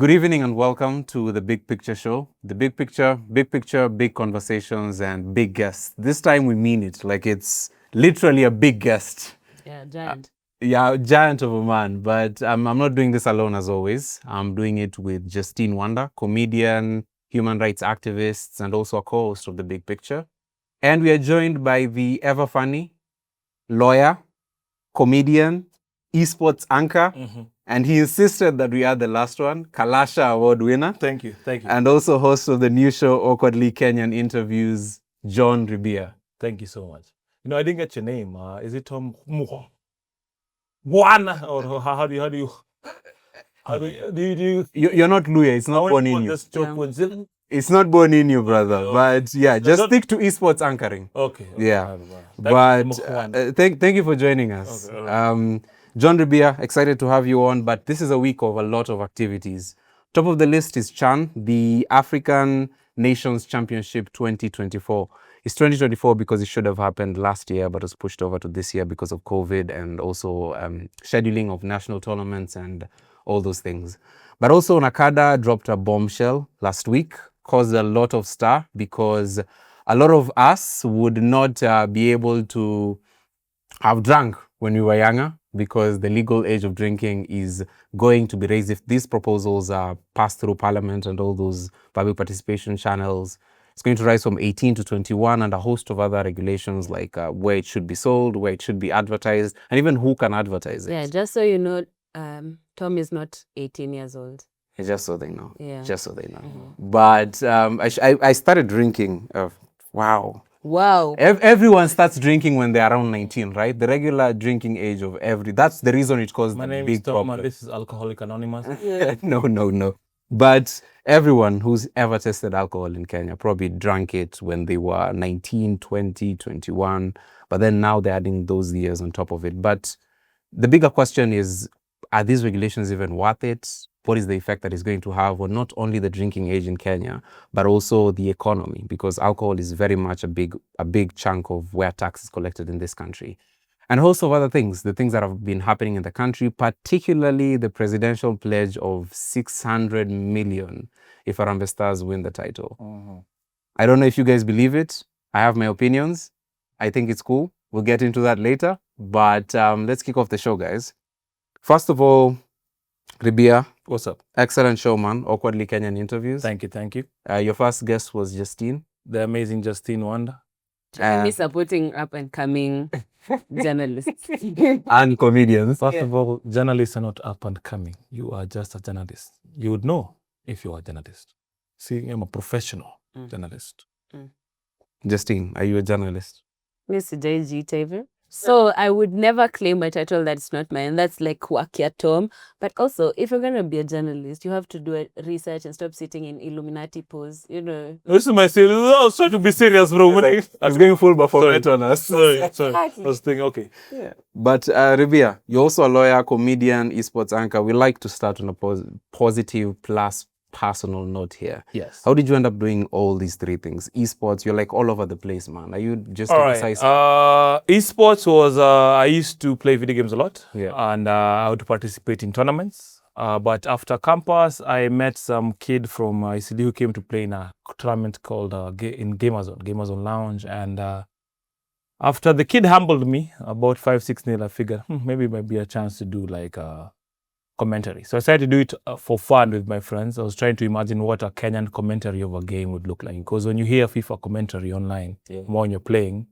Good evening and welcome to the Big Picture Show. The Big Picture, big conversations and big guests. This time we mean it, like it's literally a big guest. Yeah, giant. Giant of a man. But I'm not doing this alone as always. I'm doing it with Justine Wanda, comedian, human rights activist, and also a co-host of the Big Picture. And we are joined by the ever funny lawyer, comedian, esports anchor, and he insisted that we are the last one, Kalasha Award winner. Thank you. And also host of the new show, Awkwardly Kenyan Interviews, John Ribia. Thank you so much. You know, I didn't get your name. Is it Tom Juan? Or how do you You're not Luya, it's not born in you. It's not born in you, brother. But yeah, just stick to esports anchoring. Okay. Yeah. But thank you for joining us. Okay. John Ribia, excited to have you on, but this is a week of a lot of activities. Top of the list is CHAN, the African Nations Championship 2024. It's 2024 because it should have happened last year, but was pushed over to this year because of COVID and also scheduling of national tournaments and all those things. But also Nacada dropped a bombshell last week, caused a lot of stir because a lot of us would not be able to have drunk when we were younger, because the legal age of drinking is going to be raised if these proposals are passed through Parliament and all those public participation channels. It's going to rise from 18 to 21 and a host of other regulations like where it should be sold, where it should be advertised, and even who can advertise it. Yeah, just so you know, Tom is not 18 years old. Just so they know. Yeah. Just so they know. But I started drinking. Wow. Everyone starts drinking when they're around 19, right? The regular drinking age of that's the reason it caused My name big is Tom, problem. this is Alcoholic Anonymous. No. But everyone who's ever tasted alcohol in Kenya probably drank it when they were 19, 20, 21. But then now they're adding those years on top of it. But the bigger question is, are these regulations even worth it? What is the effect that it's going to have on not only the drinking age in Kenya, but also the economy? Because alcohol is very much a big chunk of where tax is collected in this country. And also other things, the things that have been happening in the country, particularly the presidential pledge of 600 million if Harambee Stars win the title. I don't know if you guys believe it. I have my opinions. I think it's cool. We'll get into that later. But let's kick off the show, guys. First of all, Ribia. What's up? Excellent show, man. Awkwardly Kenyan Interviews. Thank you. Your first guest was Justine. The amazing Justine Wanda. Me supporting up and coming journalists. And comedians. First of all, journalists are not up and coming. You are just a journalist. You would know if you are a journalist. See, I'm a professional journalist. Justine, are you a journalist? Miss JG. So I would never claim a title that's not mine. That's like Wakia Tom. But also, if you're going to be a journalist, you have to do research and stop sitting in Illuminati pose, you know. This is my serious. I was trying to be serious, bro. I was going full Baphomet on us. Sorry. I was thinking, okay. Yeah. But Ribia, you're also a lawyer, comedian, esports anchor. We like to start on a positive plus personal note here. Yes. How did you end up doing all these three things? Esports, you're like all over the place, man. Are you just precise? Esports was, I used to play video games a lot. Yeah. And I would participate in tournaments. But after campus, I met some kid from ICD who came to play in a tournament called in Gamazone Lounge. And after the kid humbled me about 5-6-0, I figured maybe it might be a chance to do like commentary. So I decided to do it for fun with my friends. I was trying to imagine what a Kenyan commentary of a game would look like. Because when you hear FIFA commentary online, when you're playing,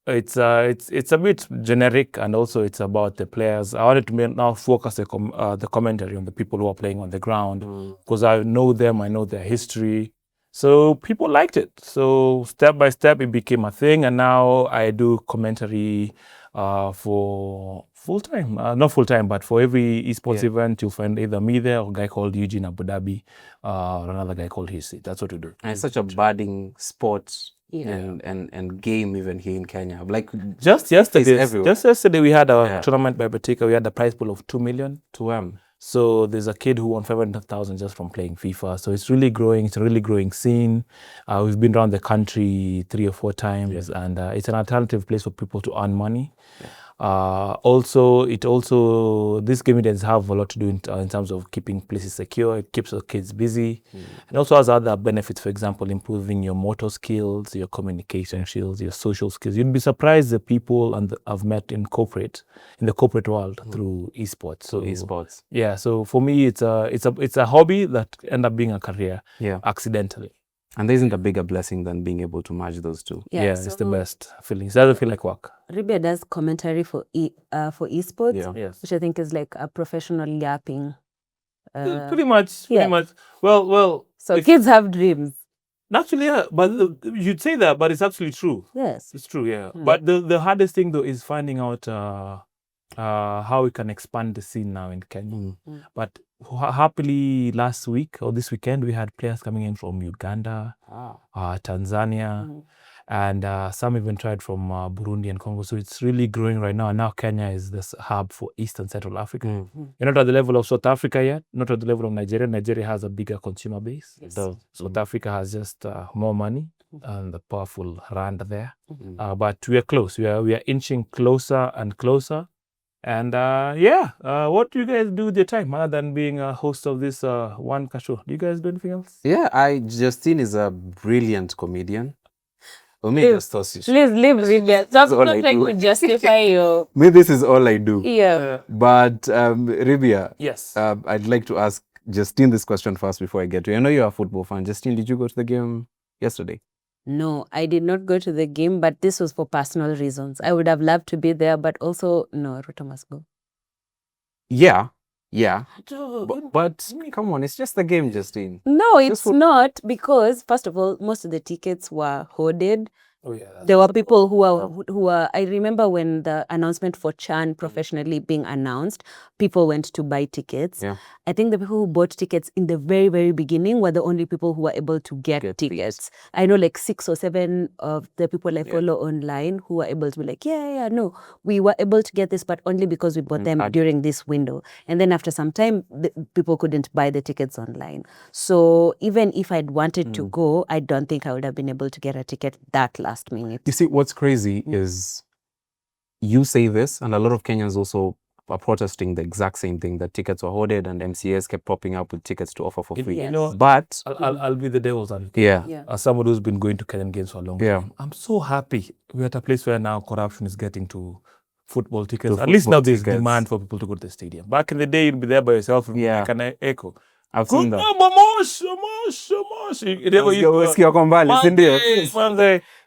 it's a bit generic, and also it's about the players. I wanted to now focus the commentary on the people who are playing on the ground, because I know them, I know their history. So people liked it. So step by step, it became a thing, and now I do commentary for full-time, not full-time, but for every esports event, you'll find either me there or a guy called Eugene Abu Dhabi or another guy called Hisi. That's what we do. And it's such a budding sport and game even here in Kenya. Like just yesterday we had a tournament by Betika. We had a prize pool of 2 million. So there's a kid who won 500,000 just from playing FIFA. So it's really growing. It's a really growing scene. We've been around the country 3 or 4 times, and it's an alternative place for people to earn money. Also, these game events have a lot to do in terms of keeping places secure. It keeps the kids busy, and also has other benefits. For example, improving your motor skills, your communication skills, your social skills. You'd be surprised the people I've met in the corporate world through esports. So Esports. yeah. So for me, it's a hobby that ended up being a career. Yeah. Accidentally. And there isn't a bigger blessing than being able to merge those two. Yeah, it's the best feeling. It doesn't feel like work. Ribia does commentary for esports, Yeah. Yes. which I think is like a professional yapping. Pretty much. yeah. Pretty much. Well. So kids have dreams. Naturally, yeah, but you'd say that, but it's actually true. Yes. It's true, yeah. But the hardest thing though is finding out how we can expand the scene now in Kenya. But happily last week or this weekend, we had players coming in from Uganda, Tanzania, and some even tried from Burundi and Congo. So it's really growing right now. And now Kenya is this hub for East and Central Africa. You're not at the level of South Africa yet, not at the level of Nigeria. Nigeria has a bigger consumer base. Yes. South Africa has just more money and the powerful rand there. But we are close. We are inching closer and closer. And what do you guys do with your time other than being a host of this one show? Do you guys do anything else? Yeah, Justine is a brilliant comedian. Maybe Please leave Ribia. Stop all I trying do. to justify your. Maybe this is all I do. Yeah. But Ribia, Yes. I'd like to ask Justine this question first before I get to you. I know you're a football fan. Justine, did you go to the game yesterday? No, I did not go to the game, but this was for personal reasons. I would have loved to be there, but also, no, Ruto must go. Yeah. But come on, it's just the game, Justine. No, it's not, because first of all, most of the tickets were hoarded. Oh yeah. There were people who are. I remember when the announcement for Chan professionally being announced, people went to buy tickets. Yeah. I think the people who bought tickets in the very, very beginning were the only people who were able to get tickets. I know like 6 or 7 of the people I follow online who were able to be like, no, we were able to get this, but only because we bought them during this window. And then after some time, people couldn't buy the tickets online. So even if I'd wanted to go, I don't think I would have been able to get a ticket that last minute. You see, what's crazy is you say this, and a lot of Kenyans also are protesting the exact same thing, that tickets were hoarded and MCAs kept popping up with tickets to offer for free. You know, but I'll be the devil's advocate. yeah. As someone who's been going to Kenyan games for a long time, I'm so happy we're at a place where now corruption is getting to football tickets. At least now there's demand for people to go to the stadium. Back in the day, you'd be there by yourself. Yeah. Like an echo. I've seen that.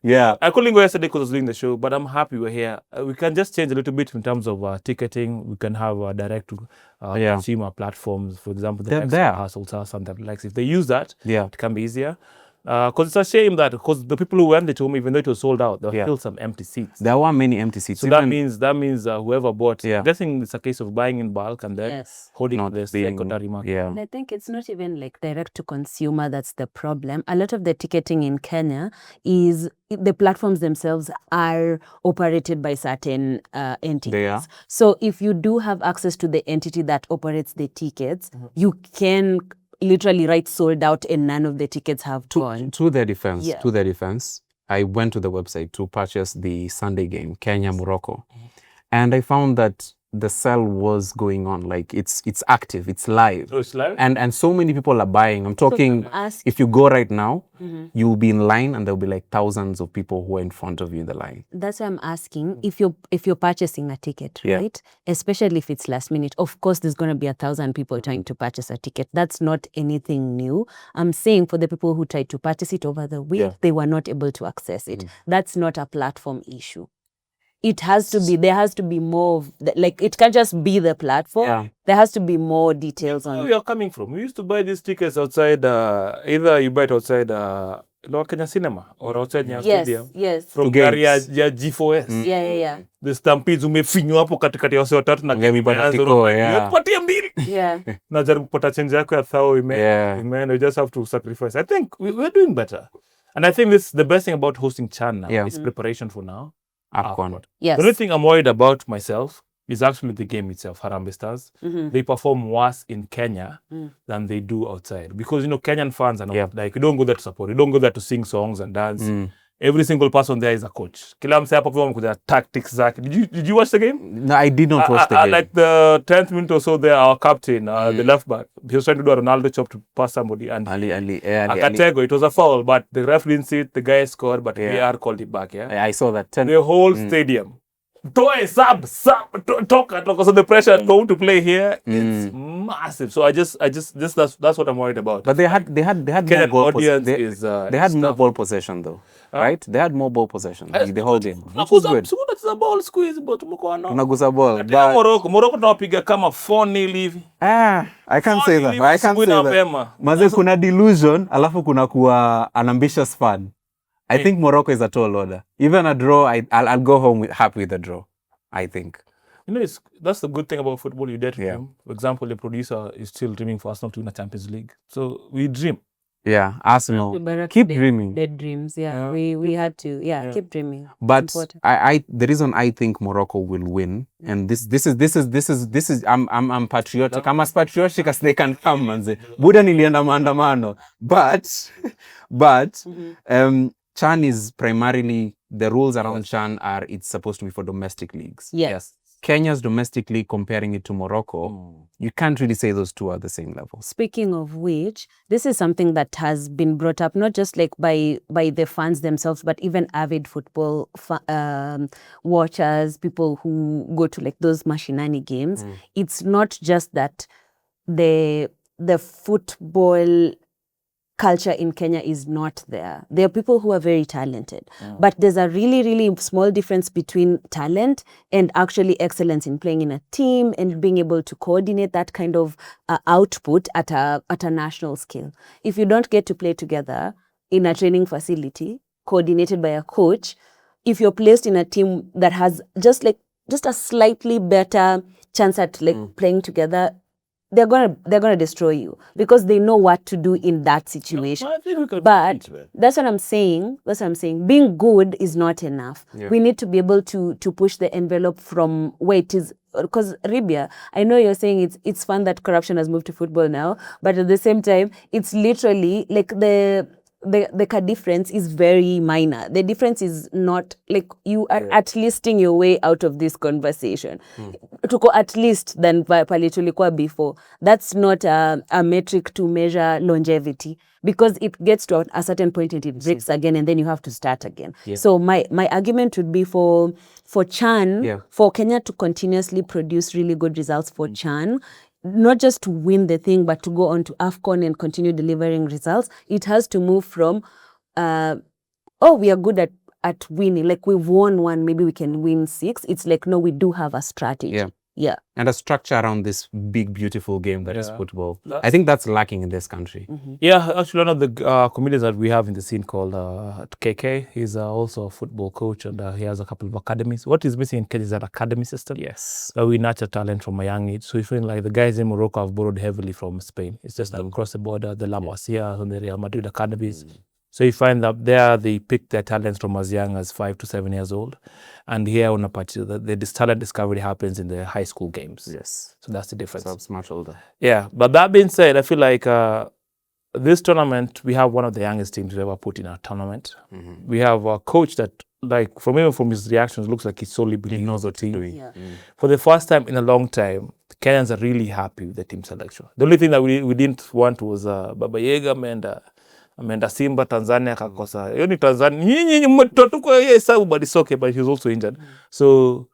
Yeah. I couldn't go yesterday because I was doing the show, but I'm happy we're here. We can just change a little bit in terms of ticketing. We can have direct to consumer platforms. For example, the households have something like if they use that, it can be easier. Because it's a shame that because the people who went to home, even though it was sold out, there were still some empty seats. There were many empty seats. So that means whoever bought, I think it's a case of buying in bulk and then holding the secondary market. Yeah. And I think it's not even like direct to consumer that's the problem. A lot of the ticketing in Kenya is the platforms themselves are operated by certain entities. They are. So if you do have access to the entity that operates the tickets, you can literally write sold out and none of the tickets have gone. To their defense, I went to the website to purchase the Sunday game, Kenya-Morocco. And I found that the sell was going on, like it's active, it's live. Oh, it's live? And so many people are buying. I'm talking, if you go right now, you'll be in line and there'll be like thousands of people who are in front of you in the line. That's why I'm asking, if you're purchasing a ticket, right? Especially if it's last minute, of course there's going to be 1,000 people trying to purchase a ticket. That's not anything new. I'm saying for the people who tried to purchase it over the week, they were not able to access it. That's not a platform issue. There has to be more of, like, it can't just be the platform. Yeah. There has to be more details on Where you're coming from. We used to buy these tickets outside, either you buy it outside Kenya Cinema or outside Nyayo Stadium. Yes. From gari ya G4S. Yeah. The stampedes umefinywa hapo katikati ya wase watatu na Ngemi Batatiko, Patia mbili. Yeah. Na jaribu kupata change yako ya thao imeenda. You just have to sacrifice. I think we're doing better. And I think the best thing about hosting Chan now is preparation for now. AFCON. Yes. The only thing I'm worried about myself is actually the game itself, Harambee Stars. They perform worse in Kenya than they do outside. Because, Kenyan fans are not like, you don't go there to support. You don't go there to sing songs and dance. every single person there is a coach. Kila mse hapo kwa wamekuja tactics zake. Did you watch the game? No, I did not watch the game. Like the 10th minute or so there, our captain, the left back, he was trying to do a Ronaldo chop to pass somebody, and Akatego, it was a foul, but the ref didn't see it. The guy scored, but VAR called it back. Yeah, I saw that. The whole stadium. Toe sub, toka. So the pressure going to play here, it's massive. So that's what I'm worried about. But they had Kenyan more ball audience they had more ball possession though, right? They had more ball possession the whole game, which is good. Tunacheza ball squeeze, but tumekuwa na Tunagusa ball. Morocco tunawapiga kama 4-0 hivi. I can't say that. I can't say that. Maze kuna delusion, alafu kuna kuwa an ambitious fan. I think Morocco is a tall order. Even a draw, I'll go home happy with a draw, I think. You know, that's the good thing about football. You dare to dream. For example, the producer is still dreaming for Arsenal to win a Champions League. So we dream. Yeah, Arsenal. Keep dreaming. Dead dreams. Yeah. We had to. Yeah, keep dreaming. But the reason I think Morocco will win, and this is I'm patriotic. I'm as patriotic as they can come, manze. Buda nilienda maandamano. But CHAN is primarily, the rules around CHAN are, it's supposed to be for domestic leagues. Yes. Kenya's domestic league, comparing it to Morocco, you can't really say those two are the same level. Speaking of which, this is something that has been brought up, not just like by the fans themselves, but even avid football watchers, people who go to like those machinani games. It's not just that the football culture in Kenya is not there. There are people who are very talented, but there's a really, really small difference between talent and actually excellence in playing in a team and being able to coordinate that kind of output at a national scale. If you don't get to play together in a training facility, coordinated by a coach, if you're placed in a team that has just a slightly better chance at playing together, they're gonna destroy you because they know what to do in that situation. But that's what I'm saying. Being good is not enough. Yeah. We need to be able to push the envelope from where it is. Because Ribia, I know you're saying it's fun that corruption has moved to football now, but at the same time, it's literally like the difference is very minor. The difference is not like you are at leasting your way out of this conversation. Tuko at least than pale tulikuwa before. That's not a metric to measure longevity because it gets to a certain point and it breaks again and then you have to start again. Yeah. So my argument would be for CHAN, for Kenya to continuously produce really good results for CHAN, not just to win the thing, but to go on to AFCON and continue delivering results. It has to move from, we are good at winning. Like we've won one, maybe we can win 6. It's like, no, we do have a strategy. Yeah. And a structure around this big, beautiful game that is football. I think that's lacking in this country. Yeah, actually one of the comedians that we have in the scene called KK, he's also a football coach and he has a couple of academies. What is missing in Kenya is an academy system. Yes. We nurture talent from a young age. So you feel like the guys in Morocco have borrowed heavily from Spain. It's just like across the border, the La Masia and the Real Madrid academies. So you find that there they pick their talents from as young as 5 to 7 years old. And here on a patch, this talent discovery happens in the high school games. Yes. So that's the difference. So it's much older. Yeah. But that being said, I feel like this tournament, we have one of the youngest teams we ever put in a tournament. We have a coach that, like, even from his reactions, looks like he solely believes he knows what he's doing. Yeah. For the first time in a long time, Kenyans are really happy with the team selection. The only thing that we didn't want was Baba Yega ameenda Simba Tanzania kakosa. Hiyo ni Tanzania. Nyinyi mtotuko yeye hesabu, but it's okay, but he's also injured. So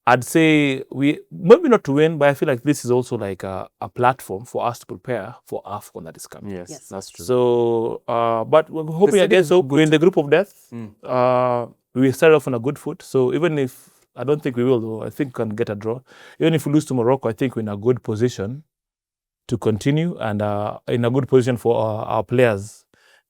I'd say we maybe not to win, but I feel like this is also like a platform for us to prepare for AFCON that is coming. Yes, that's true. So but we're hoping against hope. We're in the group of death. We started off on a good foot. So even if I don't think we will, though, I think we can get a draw. Even if we lose to Morocco, I think we're in a good position to continue and in a good position for our players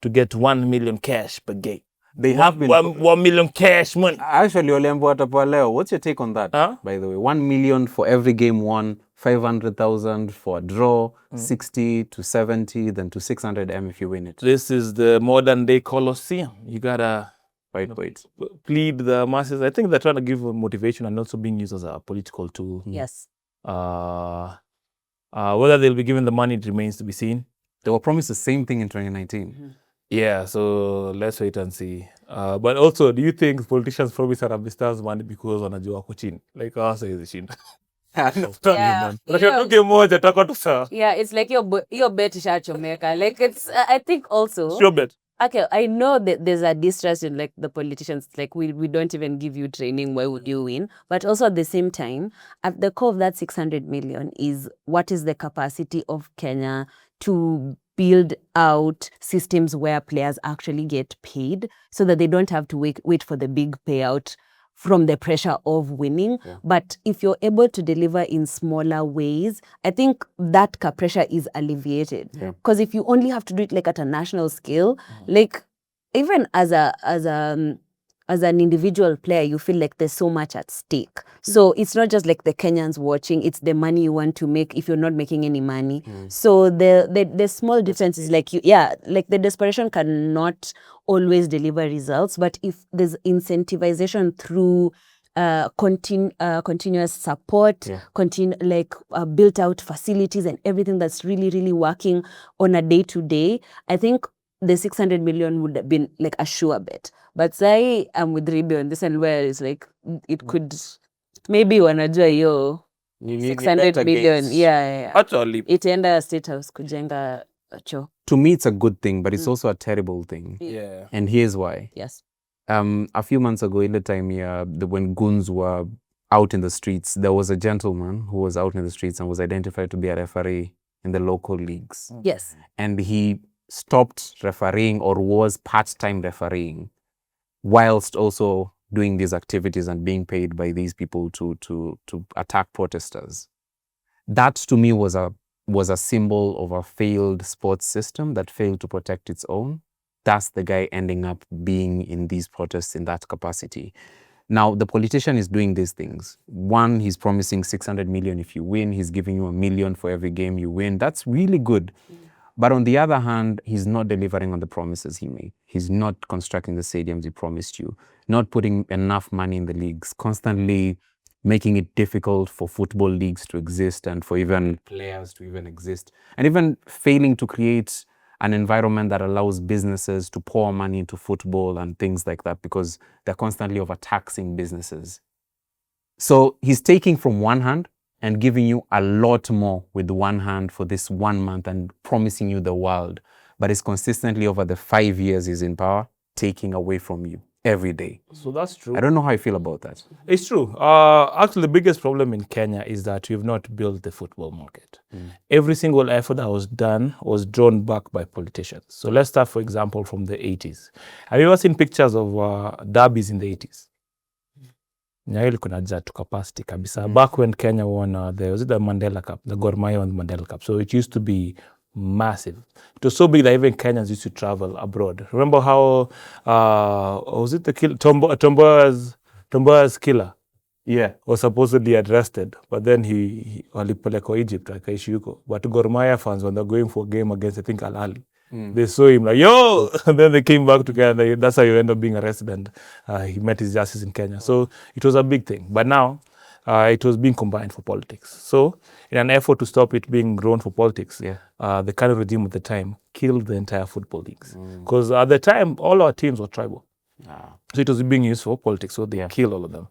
to get 1 million cash per game. They have been 1 million cash money. Actually, what's your take on that? By the way, 1 million for every game won, 500,000 for a draw, 60 to 70, then to 600 M if you win it. This is the modern day Colosseum. You gotta plead the masses. I think they're trying to give motivation and also being used as a political tool. Yes. Whether they'll be given the money, it remains to be seen. They were promised the same thing in 2019. Yeah, so let's wait and see. But also, do you think politicians promise Harambee Stars money because wanajua wako chini? Like us hizi shinda. Yeah, Unashatuke moja takwa tu sawa. Yeah, it's like your bet ishachomeka. Like it's I think also Sure bet. okay, I know that there's a distrust in like the politicians, like we don't even give you training, why would you win? But also at the same time, at the core of that 600 million is what is the capacity of Kenya to build out systems where players actually get paid so that they don't have to wait for the big payout from the pressure of winning. Yeah. But if you're able to deliver in smaller ways, I think that pressure is alleviated. Yeah. Because if you only have to do it like at a national scale, like even as an individual player, you feel like there's so much at stake. So it's not just like the Kenyans watching, it's the money you want to make if you're not making any money. So the small difference is like like the desperation cannot always deliver results, but if there's incentivization through continuous support, built out facilities and everything that's really, really working on a day-to-day, I think the 600 million would have been like a sure bet. But say I'm with Ribe on this and where it's like it could maybe wanajua hiyo 600 million. Yeah. Actually, Itaenda State House kujenga choo. To me, it's a good thing, but it's also a terrible thing. yeah. And here's why. Yes. A few months ago, in the time when goons were out in the streets, there was a gentleman who was out in the streets and was identified to be a referee in the local leagues. Yes. And he stopped refereeing or was part-time refereeing whilst also doing these activities and being paid by these people to attack protesters. That to me was a symbol of a failed sports system that failed to protect its own. That's the guy ending up being in these protests in that capacity. Now, the politician is doing these things. One, he's promising 600 million if you win. He's giving you $1 million for every game you win. That's really good. But on the other hand, he's not delivering on the promises he made. He's not constructing the stadiums he promised you, not putting enough money in the leagues, constantly making it difficult for football leagues to exist and for even players to even exist, and even failing to create an environment that allows businesses to pour money into football and things like that because they're constantly overtaxing businesses. So he's taking from one hand and giving you a lot more with one hand for this 1 month and promising you the world. But it's consistently over the 5 years he's in power, taking away from you every day. So that's true. I don't know how I feel about that. It's true. Actually, the biggest problem in Kenya is that we've not built the football market. Every single effort that was done was drawn back by politicians. So let's start, for example, from the 80s. Have you ever seen pictures of derbies in the 80s? Nyayo ilikuwa inajaa to capacity kabisa. Back when Kenya won the Mandela Cup, the Gor Mahia won the Mandela Cup. So it used to be massive. It was so big that even Kenyans used to travel abroad. Remember how was it the Tomboya's killer? Yeah. Was supposedly arrested, but then he walipelekwa Egypt akaishi huko. But Gor Mahia fans, when they're going for a game against, I think, Al Ahly, they saw him like, yo! And then they came back to Kenya. That's how you end up being arrested. And he met his justice in Kenya. So it was a big thing. But now, it was being combined for politics. So in an effort to stop it being grown for politics, the kind of regime at the time killed the entire football leagues. Because at the time, all our teams were tribal. So it was being used for politics. So they killed all of them.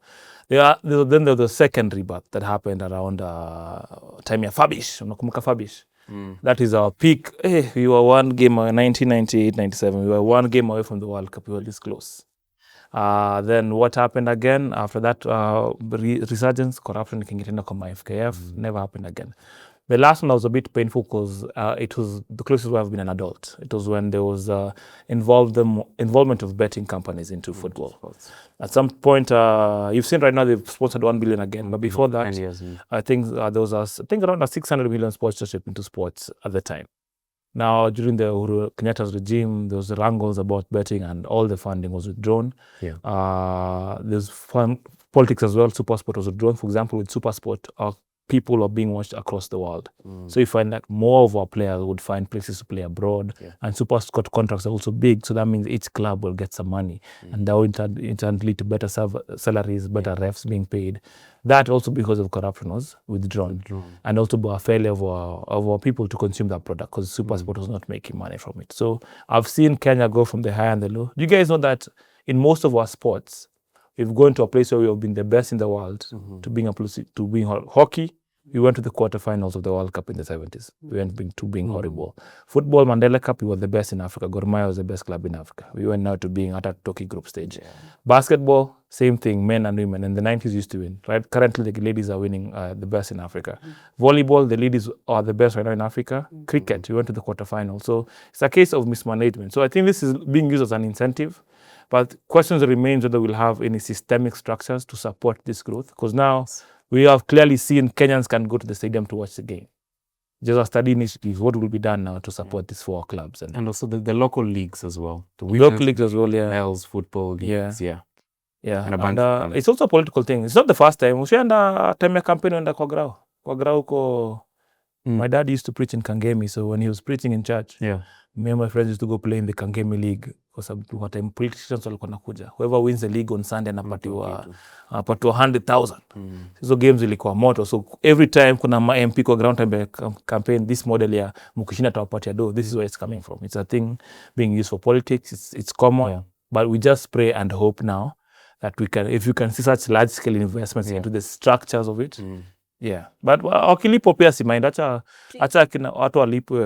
Then there was the second rebirth that happened around time ya Fabish. Unakumbuka Fabish? That is our peak. We were one game, 1998-97. We were one game away from the World Cup. We were this close. Then what happened again after that resurgence, corruption, kingetenda kama FKF, never happened again. The last one was a bit painful because it was the closest where I've been an adult. It was when there was involvement of betting companies into football. At some point, you've seen right now they've sponsored 1 billion again. But before that, I think there was around a 600 million sponsorship into sports at the time. Now, during the Uhuru Kenyatta's regime, there was wrangles about betting and all the funding was withdrawn. There's politics as well. Supersport was withdrawn. For example, with Supersport, people are being watched across the world. So you find that more of our players would find places to play abroad, and super squad contracts are also big. So that means each club will get some money, and that will in turn lead to better salaries, better refs being paid. That also because of corruption was withdrawn. And also by a failure of our people to consume that product, because super sport was not making money from it. So I've seen Kenya go from the high and the low. You guys know that in most of our sports, we've gone to a place where we have been the best in the world to being hockey. We went to the quarterfinals of the World Cup in the 70s. We went to being horrible. Football, Mandela Cup, we were the best in Africa. Gor Mahia was the best club in Africa. We went now to being at a Toki group stage. Basketball, same thing, men and women. In the 90s used to win. Right? Currently, the ladies are winning the best in Africa. Volleyball, the ladies are the best right now in Africa. Cricket, we went to the quarterfinals. So it's a case of mismanagement. So I think this is being used as an incentive. But questions remain whether we'll have any systemic structures to support this growth. Because now we have clearly seen Kenyans can go to the stadium to watch the game. Just a study initiative, what will be done now to support these 4 clubs? And also the local leagues as well. The local leagues as well, males football leagues, Yeah. And it's also a political thing. It's not the first time. Ushaenda time ya campaign wenda kwa grau. Kwa grau huko. My dad used to preach in Kangemi, so when he was preaching in church, me and my friends used to go play in the Kangemi League. Kwa sababu what time politicians walikuwa nakuja. Whoever wins the league on Sunday anapatiwa 100,000. Hizo games ilikuwa moto. So every time kuna MP kwa ground time campaign, this model ya mkishinda tawapatia do, this is where it's coming from. It's a thing being used for politics. It's common, but we just pray and hope now that we can, if you can see such large scale investments into the structures of it. But wakilipo pia si mind, acha kina watu walipwe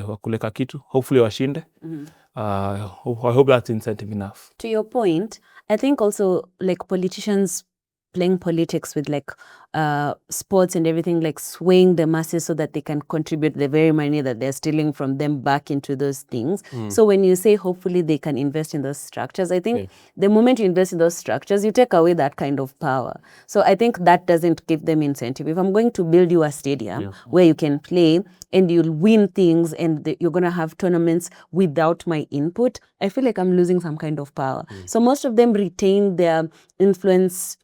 wakule kakitu, hopefully washinde. I hope that's incentive enough. To your point, I think also like politicians playing politics with like sports and everything, like swaying the masses so that they can contribute the very money that they're stealing from them back into those things. So when you say hopefully they can invest in those structures, I think the moment you invest in those structures, you take away that kind of power. So I think that doesn't give them incentive. If I'm going to build you a stadium where you can play and you'll win things and you're going to have tournaments without my input, I feel like I'm losing some kind of power. So most of them retain their influence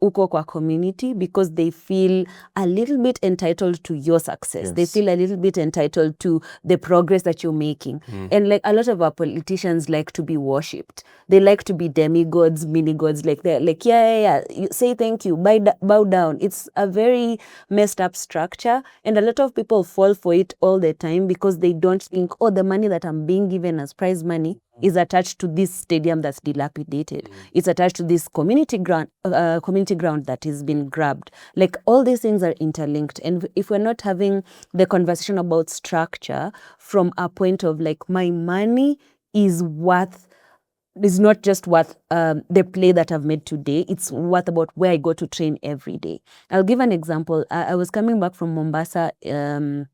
uko kwa community because they feel a little bit entitled to your success. They feel a little bit entitled to the progress that you're making. And like a lot of our politicians like to be worshipped. They like to be demigods, mini-gods, like they're like, you say thank you, bow down. It's a very messed up structure. And a lot of people fall for it all the time because they don't think, oh, the money that I'm being given as prize money is attached to this stadium that's dilapidated. It's attached to this community ground that has been grabbed. Like all these things are interlinked. And if we're not having the conversation about structure from a point of like my money is not just worth the play that I've made today. It's worth about where I go to train every day. I'll give an example. I was coming back from Mombasa. When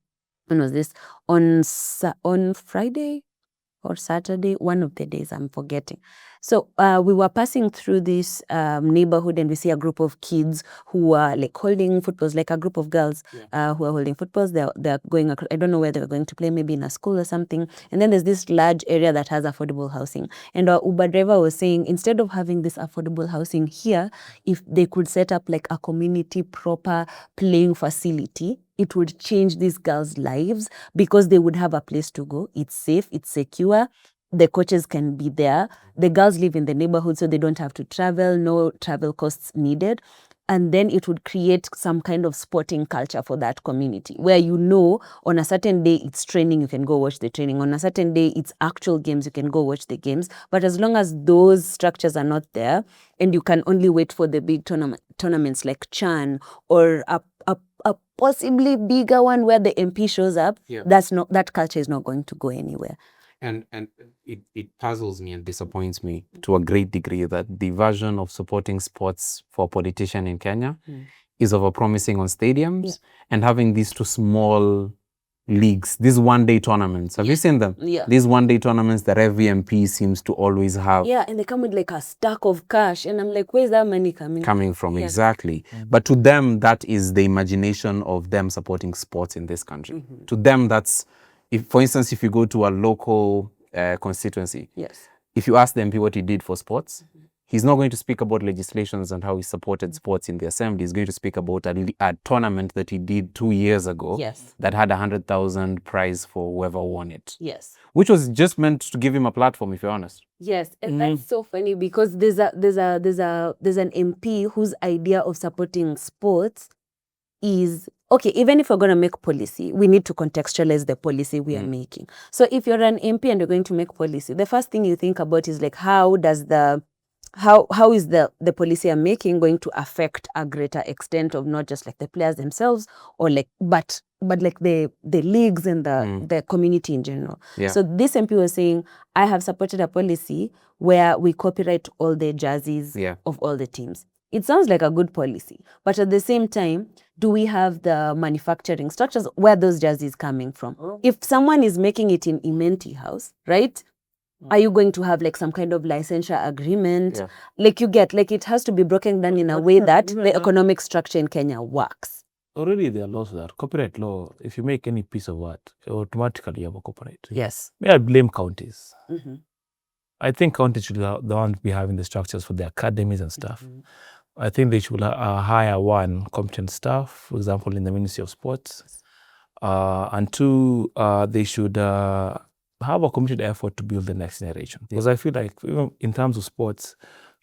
was this? On Friday or Saturday, one of the days, I'm forgetting. So we were passing through this neighborhood and we see a group of kids who are like holding footballs, like a group of girls who are holding footballs. They're going across, I don't know where they were going to play, maybe in a school or something. And then there's this large area that has affordable housing. And our Uber driver was saying, instead of having this affordable housing here, if they could set up like a community proper playing facility, it would change these girls' lives because they would have a place to go. It's safe, it's secure. The coaches can be there. The girls live in the neighborhood, so they don't have to travel, no travel costs needed. And then it would create some kind of sporting culture for that community where on a certain day it's training, you can go watch the training. On a certain day it's actual games, you can go watch the games. But as long as those structures are not there and you can only wait for the big tournaments like Chan or a possibly bigger one where the MP shows up, that culture is not going to go anywhere. And it puzzles me and disappoints me to a great degree that the version of supporting sports for a politician in Kenya is over-promising on stadiums and having these 2 small leagues, these one-day tournaments. Have you seen them? Yeah. These one-day tournaments that every MP seems to always have. Yeah, and they come with like a stack of cash. And I'm like, where's that money coming from? Exactly. But to them, that is the imagination of them supporting sports in this country. To them, that's, for instance, if you go to a local constituency, if you ask the MP what he did for sports, he's not going to speak about legislations and how he supported sports in the assembly. He's going to speak about a tournament that he did 2 years ago Yes. that had 100,000 prize for whoever won it, Yes. which was just meant to give him a platform, if you're honest. Yes, and that's so funny because there's an MP whose idea of supporting sports is okay. Even if we're going to make policy, we need to contextualize the policy we are making. So if you're an MP and you're going to make policy, the first thing you think about is like how is the policy I'm making going to affect a greater extent of not just like the players themselves or like but like the leagues and the community in general. Yeah. So this MP was saying, I have supported a policy where we copyright all the jerseys of all the teams. It sounds like a good policy, but at the same time, do we have the manufacturing structures where those jerseys coming from? If someone is making it in Imenti House, right? Are you going to have like some kind of licensure agreement? Yeah. Like you get, like it has to be broken down in a way that the economic structure in Kenya works. Already there are laws that copyright law, if you make any piece of art, automatically you have a copyright. Yes. May I blame counties? Mm-hmm. I think counties should the one be having the structures for the academies and stuff. I think they should hire one competent staff, for example, in the Ministry of Sports. And two, they should have a committed effort to build the next generation. Because I feel like even in terms of sports,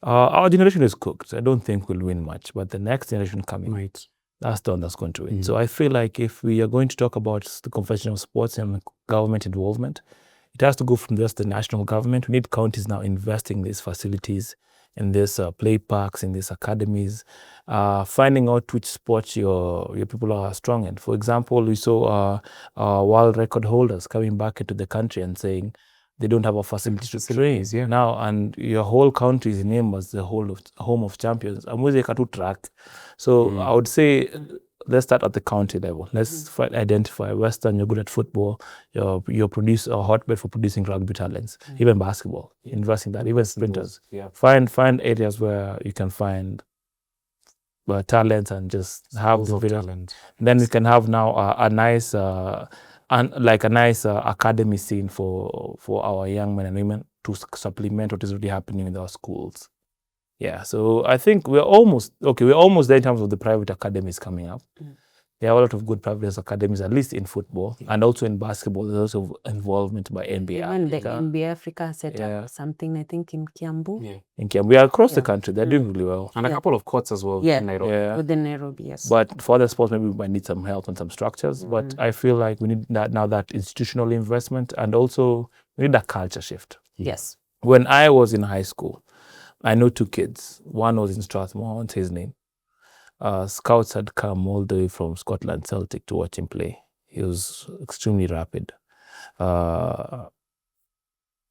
our generation is cooked. I don't think we'll win much, but the next generation coming, that's the one that's going to win. So I feel like if we are going to talk about the confession of sports and government involvement, it has to go from just the national government. We need counties now investing in these facilities, in these play parks, in these academies, finding out which sports your people are strong in. For example, we saw world record holders coming back into the country and saying they don't have a facility to train now, and your whole country is named as the home of champions. Amweze katu track. So I would say let's start at the county level. Let's identify Western, you're good at football, you're produce a hotbed for producing rugby talents, even basketball, investing that, even sprinters. Find areas where you can find talents and just have the talent. Then we can have now a nice academy scene for our young men and women to supplement what is already happening in our schools. Yeah, so I think we're almost there in terms of the private academies coming up. There are a lot of good private academies, at least in football, and also in basketball. There's also involvement by NBA Even the Africa. NBA Africa set up something, I think, in Kiambu. In Kiambu, we are across the country. They're doing really well. And a couple of courts as well in Nairobi. Within Nairobi, yes. But for other sports, maybe we might need some help and some structures. But I feel like we need that institutional investment, and also we need that culture shift. Yes. When I was in high school, I know two kids. One was in Strathmore, what's his name? Scouts had come all the way from Scotland, Celtic, to watch him play. He was extremely rapid.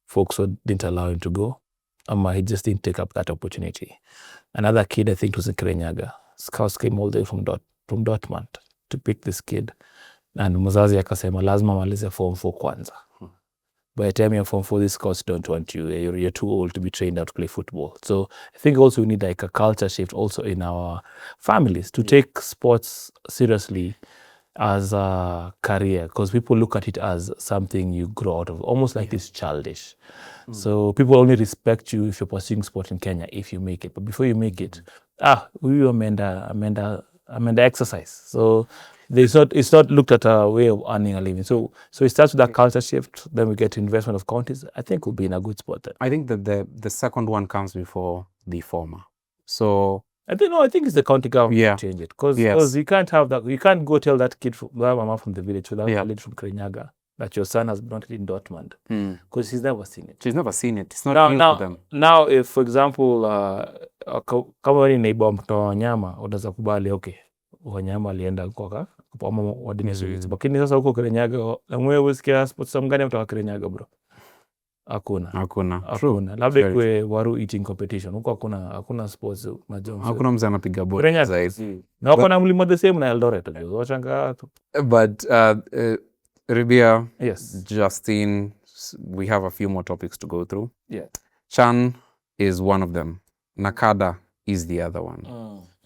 Folks didn't allow him to go. He just didn't take up that opportunity. Another kid, I think, was in Kirinyaga. Scouts came all the way from Dortmund to pick this kid. And mzazi akasema, lazima malize form 4 kwanza. By the time you're Form 4, these scouts don't want you. You're too old to be trained out to play football. So I think also we need like a culture shift also in our families to take sports seriously as a career, because people look at it as something you grow out of, almost like it's childish. So people only respect you if you're pursuing sport in Kenya, if you make it. But before you make it, we Amanda exercise. So it's not looked at a way of earning a living. So it starts with that culture shift, then we get investment of counties. I think we'll be in a good spot then. I think that the second one comes before the former. So I think it's the county government to change it. Because you can't have that. You can't go tell that kid, that mama from the village, or that lady from Kirinyaga, that your son has been in Dortmund. Because she's never seen it. She's never seen it. It's not new for them. Now, if, for example, kama ni neighbor mtoto wa wanyama, unaweza kubali, okay, wanyama alienda kwa wadini Suizi. Lakini sasa huko Kirinyaga, mwewe usikia sports mgani mtoka Kirinyaga, bro? Hakuna. Labda kwe waru eating competition. Huko hakuna sports major. Hakuna mzee anapiga boli zaidi. Na wako na mlima the same na Eldoret. Wachanga. But Ribia, yes. Justine, we have a few more topics to go through. Yeah. Chan is one of them. Nacada is the other one.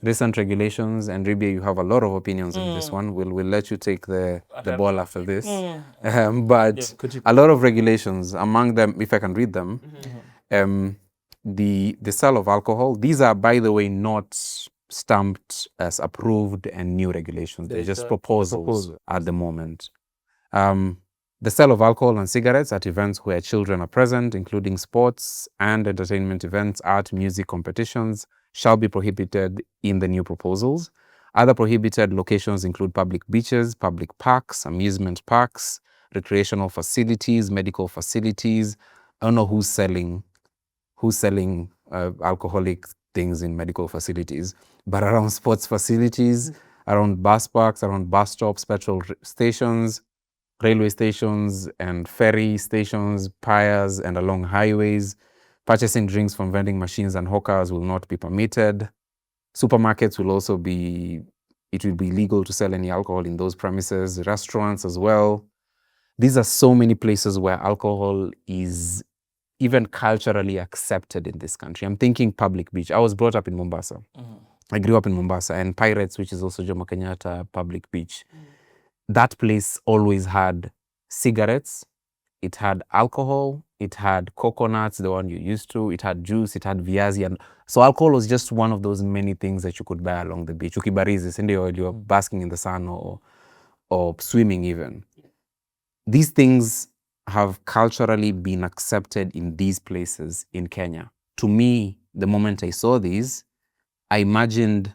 Recent regulations, and Ribia, you have a lot of opinions on this one. We'll let you take the ball after this. But a lot of regulations, among them, if I can read them, the sale of alcohol, these are, by the way, not stamped as approved and new regulations. They're just proposals at the moment. The sale of alcohol and cigarettes at events where children are present, including sports and entertainment events, art, music competitions, shall be prohibited in the new proposals. Other prohibited locations include public beaches, public parks, amusement parks, recreational facilities, medical facilities. I don't know who's selling alcoholic things in medical facilities, but around sports facilities, around bus parks, around bus stops, petrol stations, railway stations and ferry stations, piers, and along highways. Purchasing drinks from vending machines and hawkers will not be permitted. Supermarkets will also be, it will be legal to sell any alcohol in those premises. Restaurants as well. These are so many places where alcohol is even culturally accepted in this country. I'm thinking public beach. I was brought up in Mombasa. I grew up in Mombasa, and Pirates, which is also Jomo Kenyatta Public Beach. That place always had cigarettes, it had alcohol, it had coconuts, the one you used to, it had juice, it had viazi. And so alcohol was just one of those many things that you could buy along the beach. Ukibarizi, sindio, you're basking in the sun or swimming even. These things have culturally been accepted in these places in Kenya. To me, the moment I saw these, I imagined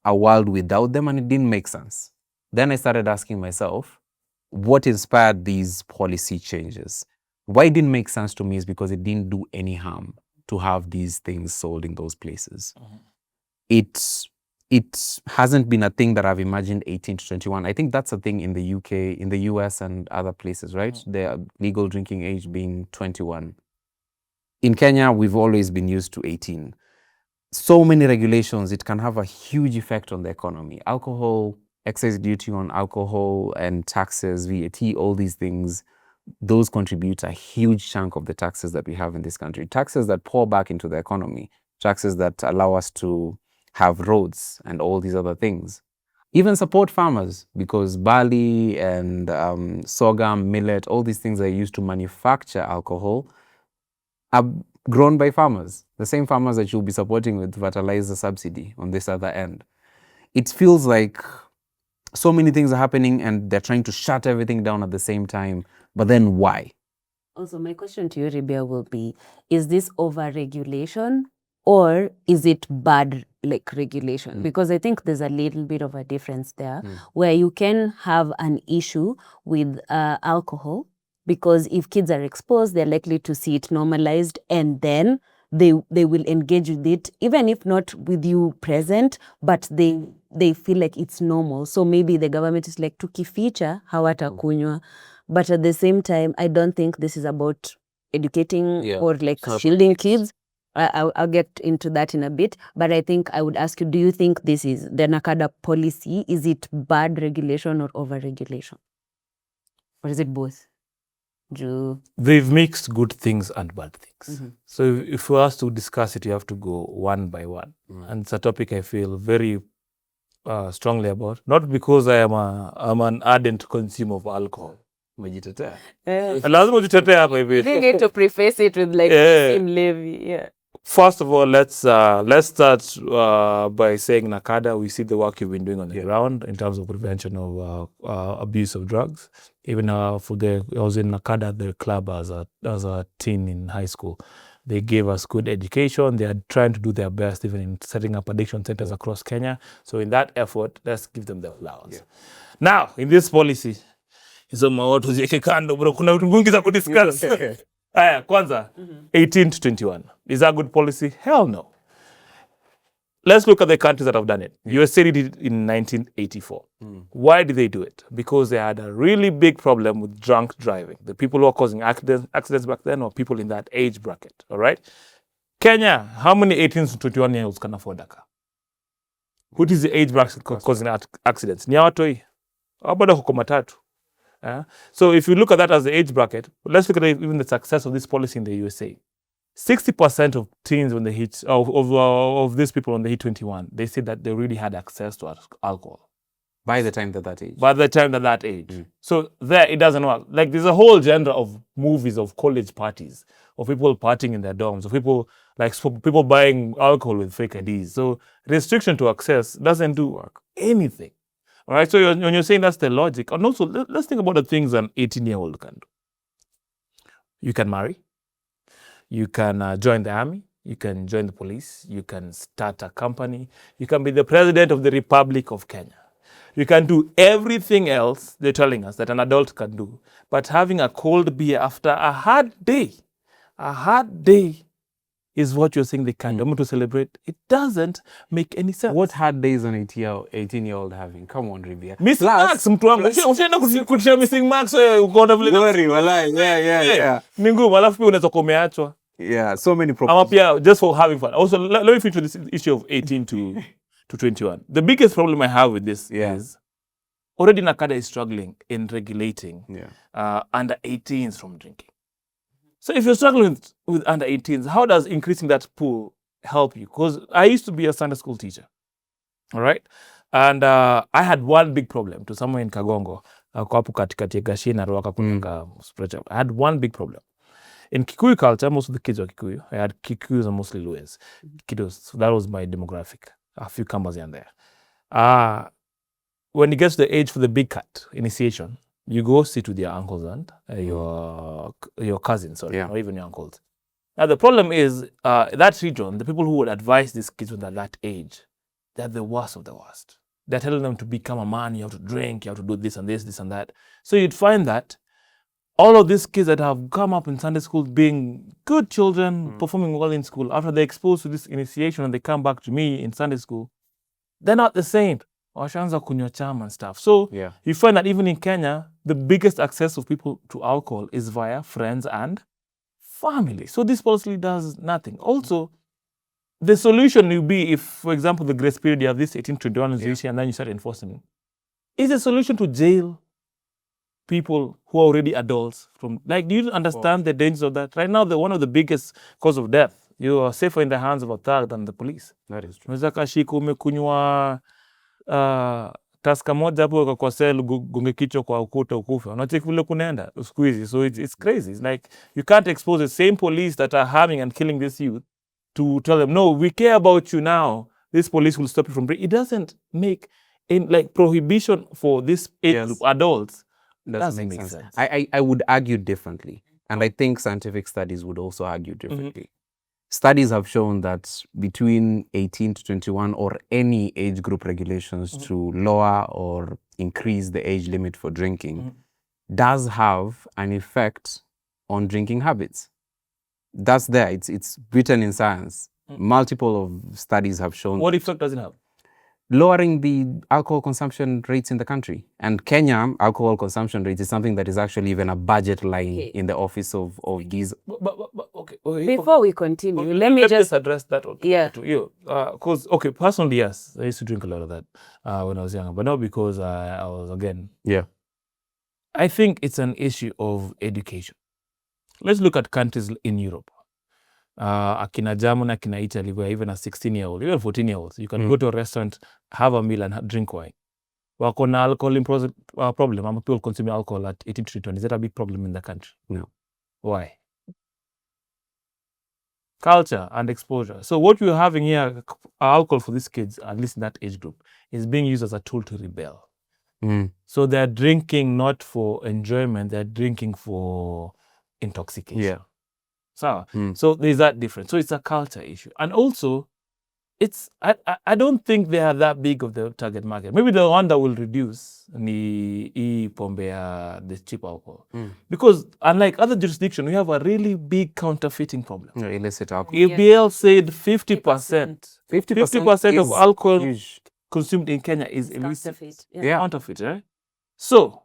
a world without them, and it didn't make sense. Then I started asking myself, what inspired these policy changes? Why it didn't make sense to me is because it didn't do any harm to have these things sold in those places. It hasn't been a thing that I've imagined 18 to 21. I think that's a thing in the UK, in the US and other places, right? The legal drinking age being 21. In Kenya, we've always been used to 18. So many regulations, it can have a huge effect on the economy. Alcohol, excise duty on alcohol and taxes, VAT, all these things, those contribute a huge chunk of the taxes that we have in this country. Taxes that pour back into the economy, taxes that allow us to have roads and all these other things. Even support farmers, because barley and sorghum, millet, all these things that are used to manufacture alcohol are grown by farmers, the same farmers that you'll be supporting with fertilizer subsidy on this other end. It feels like so many things are happening and they're trying to shut everything down at the same time. But then why? Also, my question to you, Rebia, will be, is this over-regulation or is it bad regulation? Because I think there's a little bit of a difference there where you can have an issue with alcohol, because if kids are exposed, they're likely to see it normalized, and then they will engage with it, even if not with you present, but they feel like it's normal. So maybe the government is like, tukificha hawatakunywa. But at the same time, I don't think this is about educating or shielding kids. I'll get into that in a bit. But I think I would ask you, do you think this is the Nacada policy? Is it bad regulation or over-regulation? Or is it both? They've mixed good things and bad things. So if we ask to discuss it, you have to go one by one. And it's a topic I feel very strongly about. Not because I'm an ardent consumer of alcohol. Lazima ujitetee hapa hivi. They need to preface it with same levy. First of all, let's start by saying, Nacada, we see the work you've been doing on the ground in terms of prevention of abuse of drugs. Even I was in Nacada, the club as a teen in high school. They gave us good education. They are trying to do their best, even in setting up addiction centers across Kenya. So in that effort, let's give them the flowers. Now, in this policy, hizo mawatu zieke kando bro, kuna vitu vingi za kudiscuss. Aya, kwanza, 18 to 21. Is that good policy? Hell no. Let's look at the countries that have done it. USA did it in 1984. Why did they do it? Because they had a really big problem with drunk driving. The people who are causing accidents back then were people in that age bracket, all right? Kenya, how many 18 to 21-year-olds can afford a car? What is the age bracket causing accidents? Ni watoi. Abada huko matatu. So if you look at that as the age bracket, let's look at even the success of this policy in the USA. 60% of teens when they hit of these people when they hit 21, they said that they really had access to alcohol by the time that age. So there it doesn't work. Like there's a whole genre of movies of college parties, of people partying in their dorms, of people like for people buying alcohol with fake IDs. So restriction to access doesn't do anything. All right. So when you're saying that's the logic, and also let's think about the things an 18-year-old can do. You can marry. You can join the army. You can join the police. You can start a company. You can be the president of the Republic of Kenya. You can do everything else they're telling us that an adult can do. But having a cold beer after a hard day is what you're saying they can't do. I'm going to celebrate. It doesn't make any sense. What hard days an 18-year-old having? Come on, Rivia. Miss Max, mtu wangu. Ushaenda kushia Missing Max ukaona vile. Worry, walai. Yeah. Ni ngumu, alafu pia unaweza kumeachwa. Yeah, so many Ama problems. pia just for having fun. Also, let me finish with this issue of 18 to 21. The biggest problem I have with this is already Nacada is struggling in regulating under 18s from drinking. So if you're struggling with under 18s, how does increasing that pool help you? Because I used to be a Sunday school teacher, all right? And I had one big problem to someone in Kagongo. I had one big problem. In Kikuyu culture, most of the kids were Kikuyu. I had Kikuyus and mostly Lues. Kiddos. So that was my demographic. A few Kambas here and there. When you get to the age for the big cut, initiation, you go sit with your uncles and your cousins, or even your uncles. Now the problem is, that region, the people who would advise these kids when they're that age, they're the worst of the worst. They're telling them to become a man, you have to drink, you have to do this and this, this and that. So you'd find that all of these kids that have come up in Sunday school being good children, performing well in school, after they're exposed to this initiation and they come back to me in Sunday school, they're not the same. Washaanza kunywa chama and stuff. So you find that even in Kenya, the biggest access of people to alcohol is via friends and family. So this policy does nothing. Also, the solution will be if, for example, the grace period, you have this 1821 resolution and then you start enforcing it. Is the solution to jail people who are already adults? Do you understand the dangers of that? Right now, one of the biggest cause of death, you are safer in the hands of a thug than the police. That is true. Unaweza kashika umekunywa taska moja hapo kwa cell gonge kichwa kwa ukuta ukufa. Unacheki vile kunaenda siku hizi. So it's crazy. It's like you can't expose the same police that are harming and killing this youth to tell them, no, we care about you now. This police will stop you from drinking. It doesn't make prohibition for this adults. Doesn't make sense. I would argue differently. And I think scientific studies would also argue differently. Studies have shown that between 18 to 21 or any age group regulations to lower or increase the age limit for drinking does have an effect on drinking habits. That's there. It's written in science. Multiple of studies have shown. What effect does it have? Lowering the alcohol consumption rates in the country. And Kenya, alcohol consumption rates is something that is actually even a budget line in the office of these. Before we continue, let me just address that to you. Because, personally, yes, I used to drink a lot of that when I was younger, but not because I was, again. Yeah. I think it's an issue of education. Let's look at countries in Europe. Akina Germany, akina Italy, where even a 16-year-old, even 14-year-olds, you can go to a restaurant, have a meal and drink wine. Wako na alcohol problem. People consuming alcohol at 18 to 20. Is that a big problem in the country? No. Why? Culture and exposure. So what we're having here, alcohol for these kids, at least in that age group, is being used as a tool to rebel. So they're drinking not for enjoyment, they're drinking for intoxication. Yeah. So there's that difference. So it's a culture issue. And also, I don't think they are that big of the target market. Maybe the one that will reduce the cheap alcohol. Because unlike other jurisdictions, we have a really big counterfeiting problem. Illicit alcohol. ABL said 50%. 50% of alcohol huge. Consumed in Kenya is illicit. counterfeit. Right? So,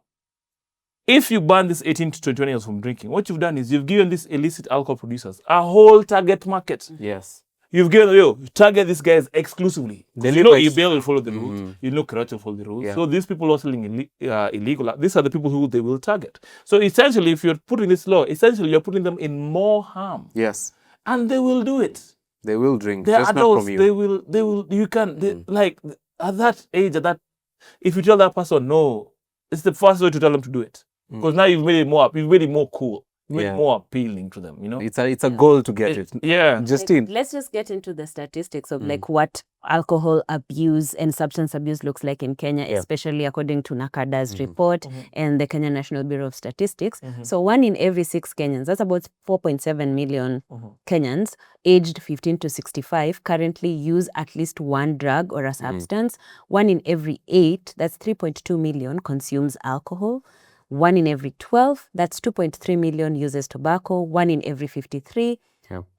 if you ban this 18 to 21 years from drinking, what you've done is you've given these illicit alcohol producers a whole target market. Yes. You've given, target these guys exclusively. EBL will follow the rules. Karachi will follow the rules. Yeah. So these people who are selling illegal, these are the people who they will target. So essentially, if you're putting this law, essentially you're putting them in more harm. Yes. And they will do it. They will drink. They're just adults. not from you. They will, you can, like, at that age, if you tell that person no, it's the first way to tell them to do it. Because now you've made it more cool. make Yeah. more appealing to them, It's a goal to get it. Yeah. Justine. Let's just get into the statistics of like what alcohol abuse and substance abuse looks like in Kenya, especially according to Nacada's report and the Kenya National Bureau of Statistics. So 1 in every 6 Kenyans, that's about 4.7 million Kenyans aged 15 to 65 currently use at least one drug or a substance. 1 in every 8, that's 3.2 million, consumes alcohol. 1 in every 12, that's 2.3 million, uses tobacco. 1 in every 53,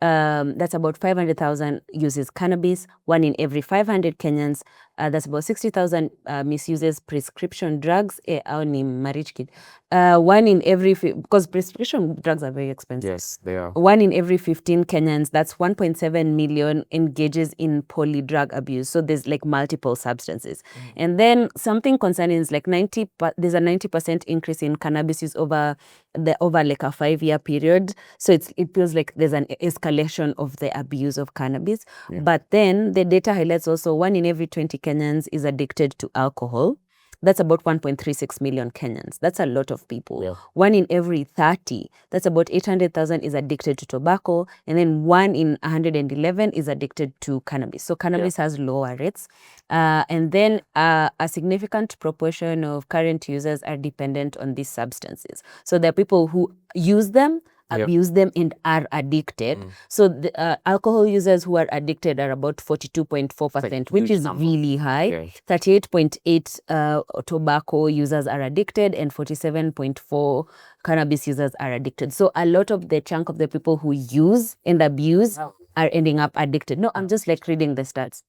that's about 500,000, uses cannabis. 1 in every 500 Kenyans, that's about 60,000, misuses prescription drugs. Ni marriage kid. 1 in every, because prescription drugs are very expensive. Yes, they are. 1 in every 15 Kenyans, that's 1.7 million, engages in polydrug abuse. So there's like multiple substances. And then something concerning is like there's a 90% increase in cannabis use over like a 5-year period. So it feels like there's an escalation of the abuse of cannabis. But then the data highlights also 1 in every 20 Kenyans is addicted to alcohol. That's about 1.36 million Kenyans. That's a lot of people. 1 in every 30, that's about 800,000, is addicted to tobacco. And then 1 in 111 is addicted to cannabis. So cannabis has lower rates. And then a significant proportion of current users are dependent on these substances. So there are people who use them, abuse them, and are addicted. So the alcohol users who are addicted are about 42.4%, which is really high. 38.8 tobacco users are addicted, and 47.4 cannabis users are addicted. So a lot of the chunk of the people who use and abuse are ending up addicted. No, I'm just like reading the stats.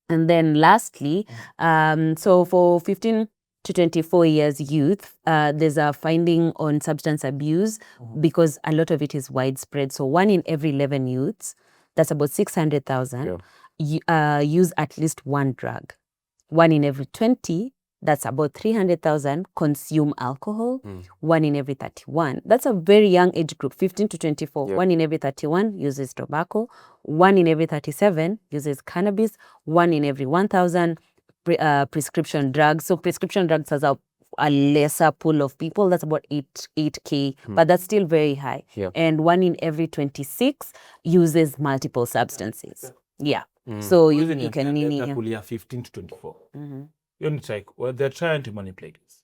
And then lastly, so for 15 to 24 years youth, there's a finding on substance abuse because a lot of it is widespread. So 1 in every 11 youths, that's about 600,000, use at least one drug. 1 in every 20, that's about 300,000, consume alcohol. 1 in every 31, that's a very young age group, 15 to 24. 1 in every 31 uses tobacco. 1 in every 37 uses cannabis. 1 in every 1,000 prescription drugs. So prescription drugs has a lesser pool of people. That's about 8K, but that's still very high. And 1 in every 26 uses multiple substances. So you can nini 15 to 24. It's like, well, they're trying to manipulate this.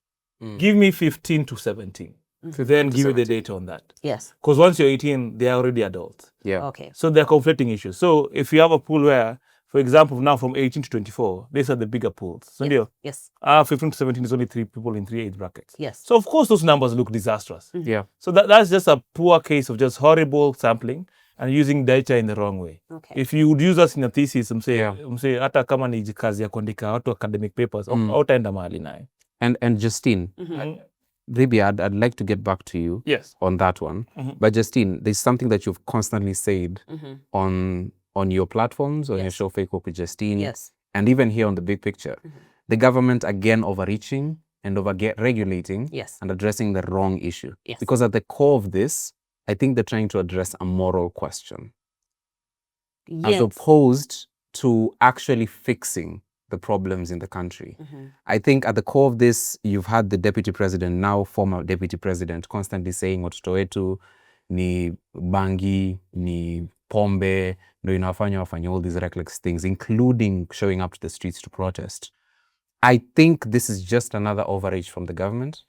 Give me 15 to 17. Then give you the data on that. Yes. Because once you're 18, they're already adults. Okay. So they're conflicting issues. So if you have a pool where, for example, now from 18 to 24, these are the bigger pools. So yes. 15 to 17 is only 3 people in 3 age brackets. Yes. So of course those numbers look disastrous. So that's just a poor case of just horrible sampling and using data in the wrong way. If you would use us in a thesis, mse hata kama ni kazi ya kuandika watu academic papers, hautaenda mahali nayo. And Justine, maybe I'd like to get back to you on that one. But Justine, there's something that you've constantly said on your platforms, on your show Fake Hope with Justine, and even here on The Big Picture. The government again overreaching and regulating and addressing the wrong issue. Because at the core of this, I think they're trying to address a moral question. As opposed to actually fixing the problems in the country. I think at the core of this, you've had the deputy president, now former deputy president, constantly saying watoto wetu ni bangi, ni pombe, ndo inafanya wafanya all these reckless things, including showing up to the streets to protest. I think this is just another overreach from the government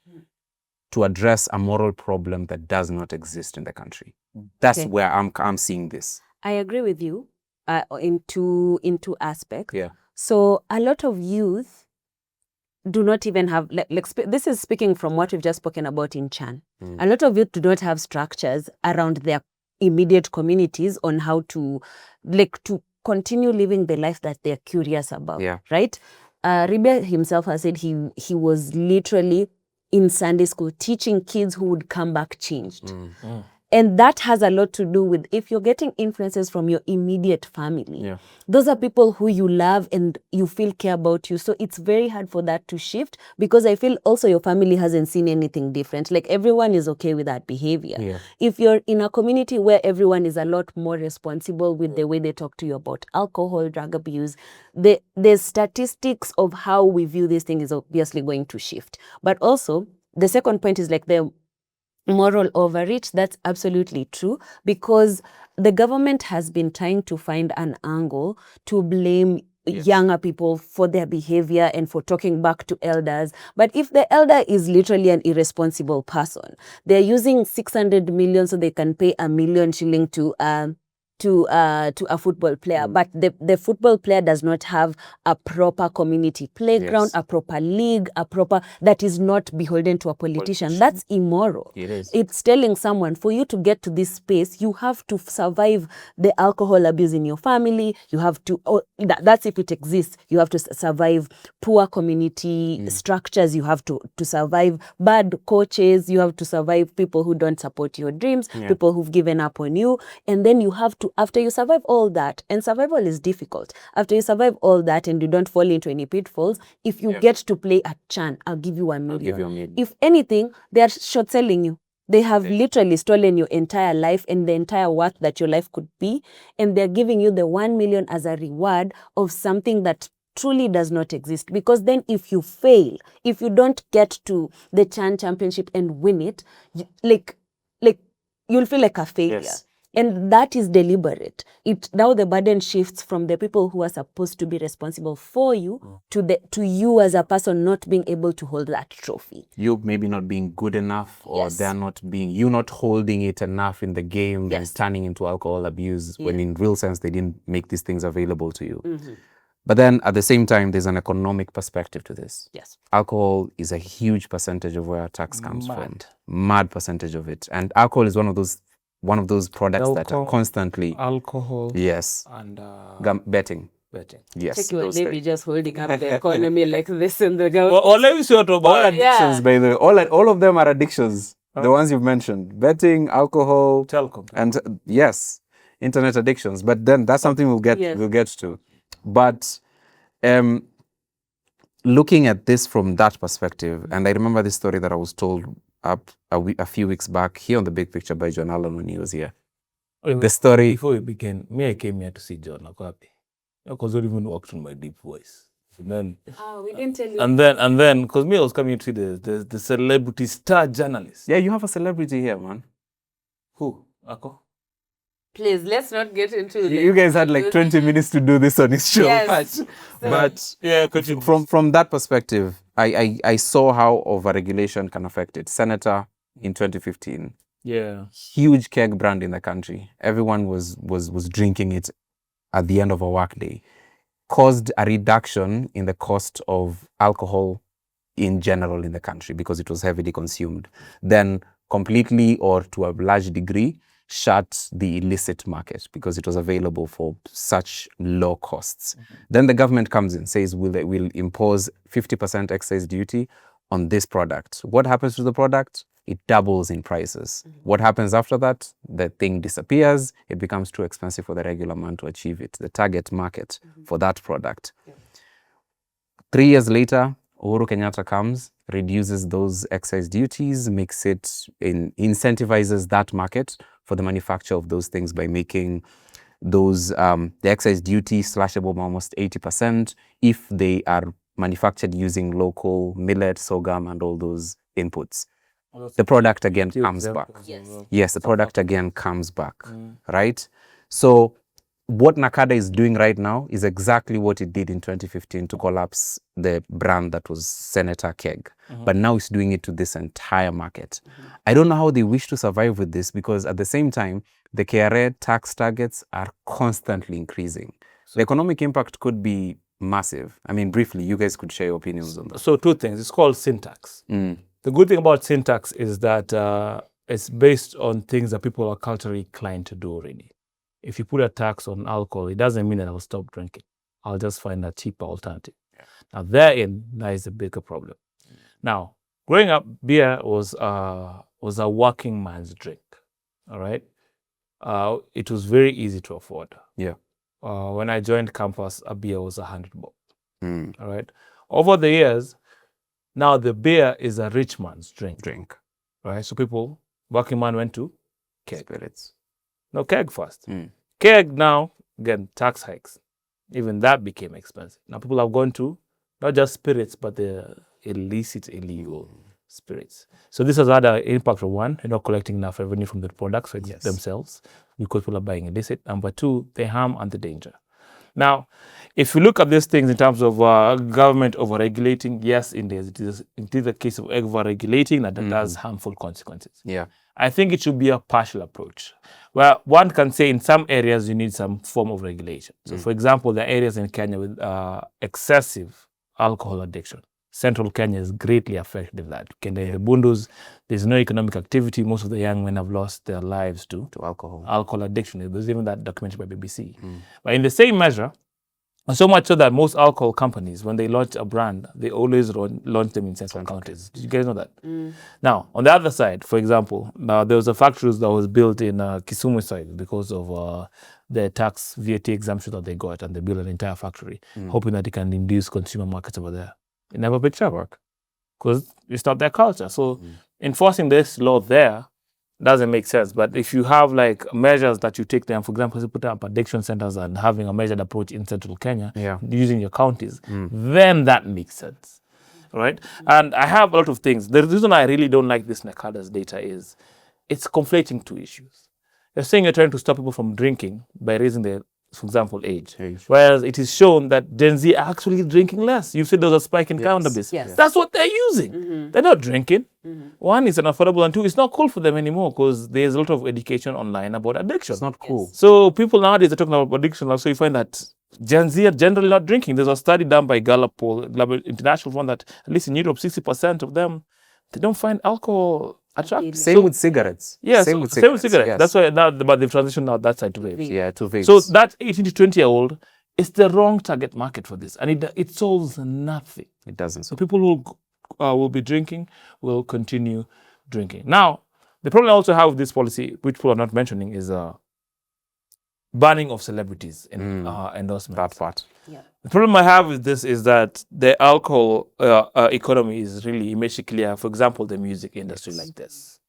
to address a moral problem that does not exist in the country. That's where I'm seeing this. I agree with you into aspects. Yeah. So a lot of youth do not even have, this is speaking from what we've just spoken about in Chan. A lot of youth do not have structures around their immediate communities on how to continue living the life that they're curious about. Right? Ribia himself has said he was literally in Sunday school teaching kids who would come back changed. And that has a lot to do with if you're getting influences from your immediate family. Those are people who you love and you feel care about you. So it's very hard for that to shift because I feel also your family hasn't seen anything different. Like everyone is okay with that behavior. If you're in a community where everyone is a lot more responsible with the way they talk to you about alcohol, drug abuse, the statistics of how we view this thing is obviously going to shift. But also, the second point is like moral overreach. That's absolutely true, because the government has been trying to find an angle to blame younger people for their behavior and for talking back to elders. But if the elder is literally an irresponsible person, they're using 600 million so they can pay $1 million shilling to a football player, but the football player does not have a proper community playground, a proper league, that is not beholden to a politician. That's immoral. It is. It's telling someone, for you to get to this space, you have to survive the alcohol abuse in your family. You have to, that's if it exists. You have to survive poor community structures. You have to survive bad coaches. You have to survive people who don't support your dreams, people who've given up on you. And then you have to, after you survive all that, and survival is difficult, after you survive all that and you don't fall into any pitfalls, if you get to play at Chan, I'll give you $1 million. If anything, they are short selling you. They have literally stolen your entire life and the entire worth that your life could be, and they're giving you the 1 million as a reward of something that truly does not exist. Because then if you fail, if you don't get to the Chan Championship and win it, like you'll feel like a failure. And that is deliberate. Now the burden shifts from the people who are supposed to be responsible for you to you as a person not being able to hold that trophy. You maybe not being good enough, or they're not being, you not holding it enough in the game, and turning into alcohol abuse, when in real sense they didn't make these things available to you. But then at the same time, there's an economic perspective to this. Alcohol is a huge percentage of where our tax comes from. Mad percentage of it. And alcohol is one of those products that are constantly alcohol. And betting. Yes. Check your name, just holding up the economy like this in the go. Well, let me see what All addictions, by the way. All of them are addictions. The ones you've mentioned. Betting, alcohol, telecom, and internet addictions. But then that's something we'll get to. But looking at this from that perspective, and I remember this story that I was told a few weeks back here on The Big Picture by John Allen when he was here. The story... Before we begin, I came here to see John. Because I even walked on my deep voice. And then, we didn't tell you. And then, because I was coming to see the celebrity star journalist. Yeah, you have a celebrity here, man. Who? Ako? Please, let's not get into it. You guys had like 20 minutes to do this on his show. Yes. But from that perspective, I saw how overregulation can affect it. Senator in 2015. Yeah. Huge keg brand in the country. Everyone was drinking it at the end of a workday. Caused a reduction in the cost of alcohol in general in the country because it was heavily consumed. Then completely, or to a large degree, shut the illicit market because it was available for such low costs. Then the government comes in, says we'll impose 50% excise duty on this product. What happens to the product? It doubles in prices. What happens after that? The thing disappears. It becomes too expensive for the regular man to achieve it, the target market for that product. 3 years later, Uhuru Kenyatta comes, reduces those excise duties, makes it, incentivizes that market for the manufacture of those things by making those, the excise duty slashable by almost 80% if they are manufactured using local millet, sorghum, and all those inputs. The product again comes back. Yes, the product again comes back, right? So what Nacada is doing right now is exactly what it did in 2015 to collapse the brand that was Senator Keg. But now it's doing it to this entire market. I don't know how they wish to survive with this, because at the same time, the KRA tax targets are constantly increasing. The economic impact could be massive. I mean, briefly, you guys could share your opinions on that. So 2 things. It's called syntax. The good thing about syntax is that it's based on things that people are culturally inclined to do already. If you put a tax on alcohol, it doesn't mean that I'll stop drinking. I'll just find a cheaper alternative. Now, therein lies a bigger problem. Now, growing up, beer was a working man's drink. All right? It was very easy to afford. When I joined campus, a beer was 100 bob. All right? Over the years, now the beer is a rich man's drink. Right? So people, working man went to keg. Spirits. No, keg first. Keg now, again, tax hikes. Even that became expensive. Now people have gone to not just spirits, but the illicit, illegal spirits. So this has had an impact of one, you're not collecting enough revenue from the products themselves because people are buying illicit. Number two, the harm and the danger. Now, if you look at these things in terms of government overregulating, yes, indeed, it is a case of overregulating that has harmful consequences. Yeah. I think it should be a partial approach, where one can say in some areas you need some form of regulation. So, for example, there are areas in Kenya with excessive alcohol addiction. Central Kenya is greatly affected by that. Kenya, in the Bundus, there's no economic activity. Most of the young men have lost their lives to alcohol addiction. There's even that documentary by BBC. But in the same measure, so much so that most alcohol companies, when they launch a brand, they always launch them in central counties. Did you guys know that? Now, on the other side, for example, there was a factory that was built in Kisumu side because of the tax VAT exemption that they got, and they built an entire factory, hoping that it can induce consumer markets over there. It never picked up because it's not their culture. So enforcing this law there doesn't make sense. But if you have like measures that you take them, for example, you put up addiction centers and having a measured approach in central Kenya, using your counties, then that makes sense, right? And I have a lot of things. The reason I really don't like this Nacada's data is it's conflating two issues. You're saying you're trying to stop people from drinking by raising their, for example, age. Whereas it is shown that Gen Z are actually drinking less. You said there's a spike in cannabis. Yes. That's what they're using. They're not drinking. One, it's unaffordable, and two, it's not cool for them anymore because there's a lot of education online about addiction. It's not cool. So people nowadays are talking about addiction. So you find that Gen Z are generally not drinking. There's a study done by Gallup Global International found that at least in Europe, 60% of them, they don't find alcohol attractive. Same with cigarettes. Yes, Same with cigarettes. Yes. That's why now, but they've transitioned now that side to vapes. Yeah, to vapes. So that 18 to 20-year-old is the wrong target market for this, and it solves nothing. It doesn't. So people who will be drinking will continue drinking. Now, the problem I also have with this policy, which people are not mentioning, is banning of celebrities in endorsements. That part. Yeah. The problem I have with this is that the alcohol economy is really image clear. For example, the music industry like this.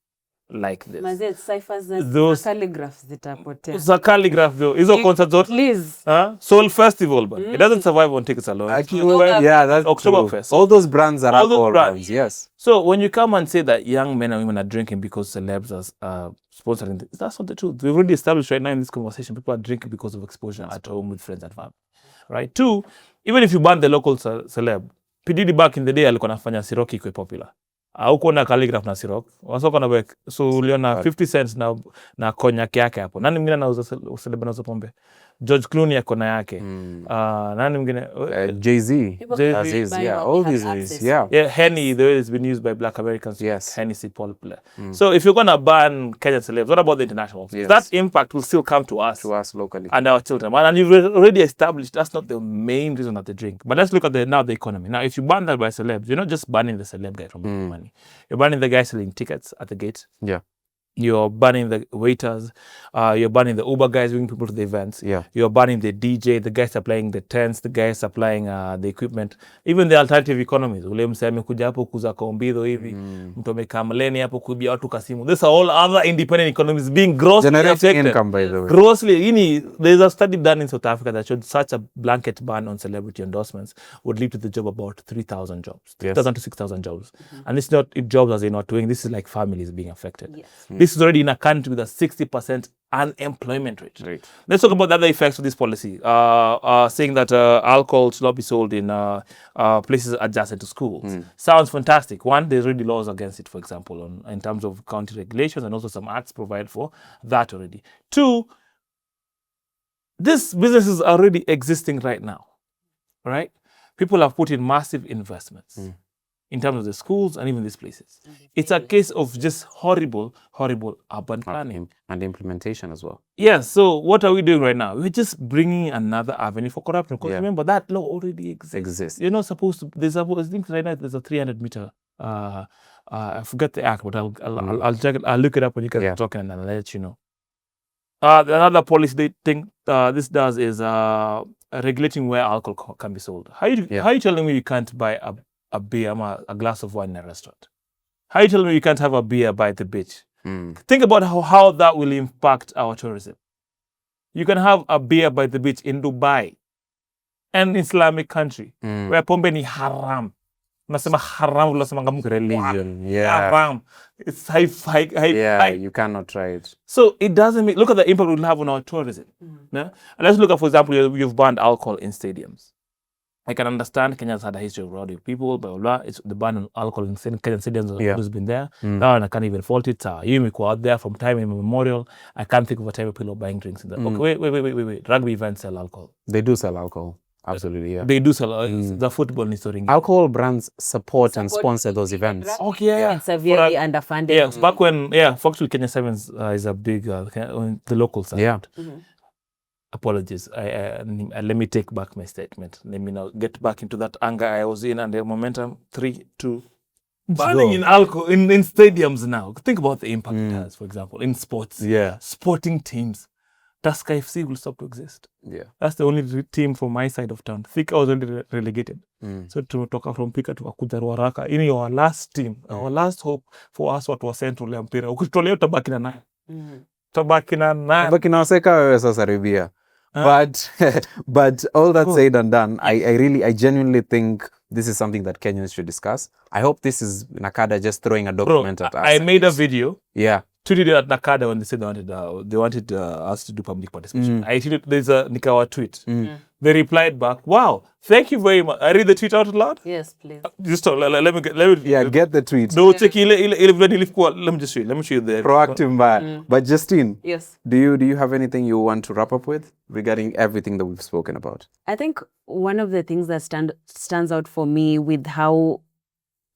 Mazee, ciphers Those- calligraphs zitapotea. Za calligraph though. Hizo concert zote. Please. Soul Festival, but it doesn't survive on tickets alone. Yeah, that's Oktoberfest. true. All those brands are All those alcohol brands. brands. Yes. So when you come and say that young men and women are drinking because celebs are sponsoring this, that's not the truth. We've already established right now in this conversation, people are drinking because of exposure at home with friends and family. Right? Two, even if you ban the local celeb, P. Diddy back in the day alikuwa anafanya Siroki ikuwe popular. Hauko na calligraph na Sirok. Wasoka na wek. So uliona 50 cents na cognac yake hapo. Nani mwingine anauza celeb anauza pombe? George Clooney yako na yake. Nani mwingine? Jay-Z. Jay-Z, Yeah, all these ways. Yeah. Yeah, Henny, the way it's been used by Black Americans. Yes. Hennessy popular. So if you're going to ban Kenyan celebs, what about the international? Yes. That impact will still come to us. To us locally. And our children. And you've already established that's not the main reason that they drink. But let's look at the economy. Now, if you ban that by celebs, you're not just banning the celeb guy from making money. You're banning the guy selling tickets at the gate. Yeah. You're banning the waiters. You're banning the Uber guys bringing people to the events. Yeah. You're banning the DJ, the guys supplying the tents, the guys supplying the equipment. Even the alternative economies. Ule mse amekuja hapo kuuza kombidho hivi. Mtu amekaa mleni hapo kuibia watu kasimu. These are all other independent economies being grossly Generating affected. income, by the way. Grossly. There's a study done in South Africa that showed such a blanket ban on celebrity endorsements would lead to the job about 3,000 jobs. 3,000 to 6,000 jobs. And it's not jobs as they're not doing. This is like families being affected. Yes. This is already in a country with a 60% unemployment rate. Right. Let's talk about the other effects of this policy. Saying that alcohol should not be sold in places adjacent to schools. Sounds fantastic. One, there's already laws against it, for example, in terms of county regulations, and also some acts provide for that already. Two, these businesses are already existing right now, right? People have put in massive investments in terms of the schools and even these places. It's a case of just horrible urban planning. And implementation as well. Yes, so what are we doing right now? We're just bringing another avenue for corruption. Because remember, that law already exists. You're not supposed to, I think right now there's a 300 meter, I forget the act, but I'll check it, I'll look it up when you guys are talking and I'll let you know. Another policy thing this does is regulating where alcohol can be sold. How are you telling me you can't buy a beer, a glass of wine in a restaurant? How are you telling me you can't have a beer by the beach? Think about how that will impact our tourism. You can have a beer by the beach in Dubai, an Islamic country, where pombe ni haram. Unasema haram, unasema ngamu Religion, yeah. haram. It's high. Yeah, you cannot try it. So it doesn't mean, look at the impact it will have on our tourism. No? And let's look at, for example, you've banned alcohol in stadiums. I can understand Kenya's had a history of rowdy people, blah, blah, blah. It's the ban on alcohol in Kenyan stadiums has been there. Now I can't even fault it. You may go out there from time immemorial. I can't think of a time where people are buying drinks in there. Okay, wait. Rugby events sell alcohol. They do sell alcohol. Absolutely, yeah. They do sell the football needs to ring. Alcohol brands support and sponsor those events. Okay, yeah. Severely underfunded. Yes, back when, Fox with Kenya Sevens is a big, the local side. Yeah. Apologies. Let me take back my statement. Let me now get back into that anger I was in and the momentum. 3, 2. Banning in alcohol in stadiums now. Think about the impact it has, for example, in sports. Yeah. Sporting teams. Tusker FC will stop to exist. Yeah. That's the only team from my side of town. Thika was only relegated. So to talk from Pika to Akuja Ruaraka, in our last team, our last hope for us what was sent to Mpira. Ukitolea utabaki na naye. Tabaki na naye. Tabaki na waseka wewe sasa Ribia. But all that said and done, I genuinely think this is something that Kenyans should discuss. I hope this is Nacada just throwing a document at us. I made a video. Yeah. Tweeted it at Nacada when they said they wanted us to do public participation. I tweeted, there's a Nikawa tweet. They replied back, wow, thank you very much. I read the tweet out loud. Yes, please. Just let me get the tweet. No, check let me just show you. Let me show you the proactive man. But Justine, yes. Do you have anything you want to wrap up with regarding everything that we've spoken about? I think one of the things that stands out for me with how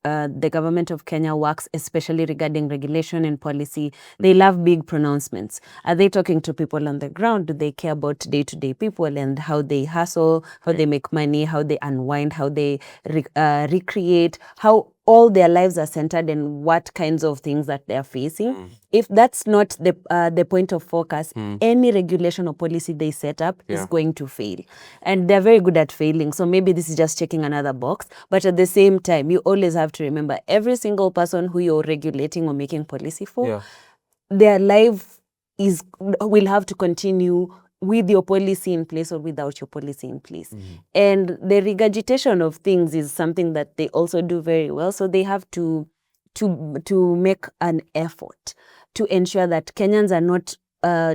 the government of Kenya works, especially regarding regulation and policy, they love big pronouncements. Are they talking to people on the ground? Do they care about day-to-day people and how they hustle, how they make money, how they unwind, how they recreate, how all their lives are centered in what kinds of things that they're facing? If that's not the point of focus, any regulation or policy they set up is going to fail. And they're very good at failing. So maybe this is just checking another box. But at the same time, you always have to remember every single person who you're regulating or making policy for, their life will have to continue with your policy in place or without your policy in place. And the regurgitation of things is something that they also do very well. So they have to make an effort to ensure that Kenyans are not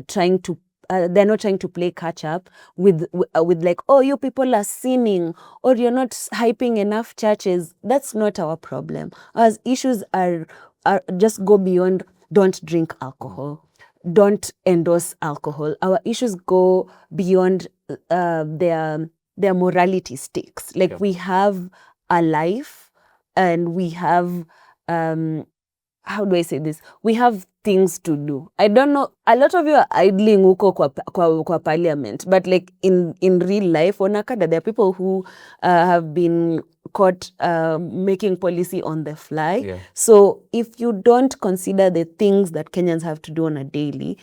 trying to play catch up with like, oh, you people are sinning or you're not hyping enough churches. That's not our problem. Our issues are just go beyond don't drink alcohol. Don't endorse alcohol. Our issues go beyond their morality stakes. Like we have a life and we have, how do I say this? We have things to do. I don't know. A lot of you are idling huko kwa parliament, but like in real life, on Nacada, there are people who have been caught making policy on the fly. So if you don't consider the things that Kenyans have to do on a daily,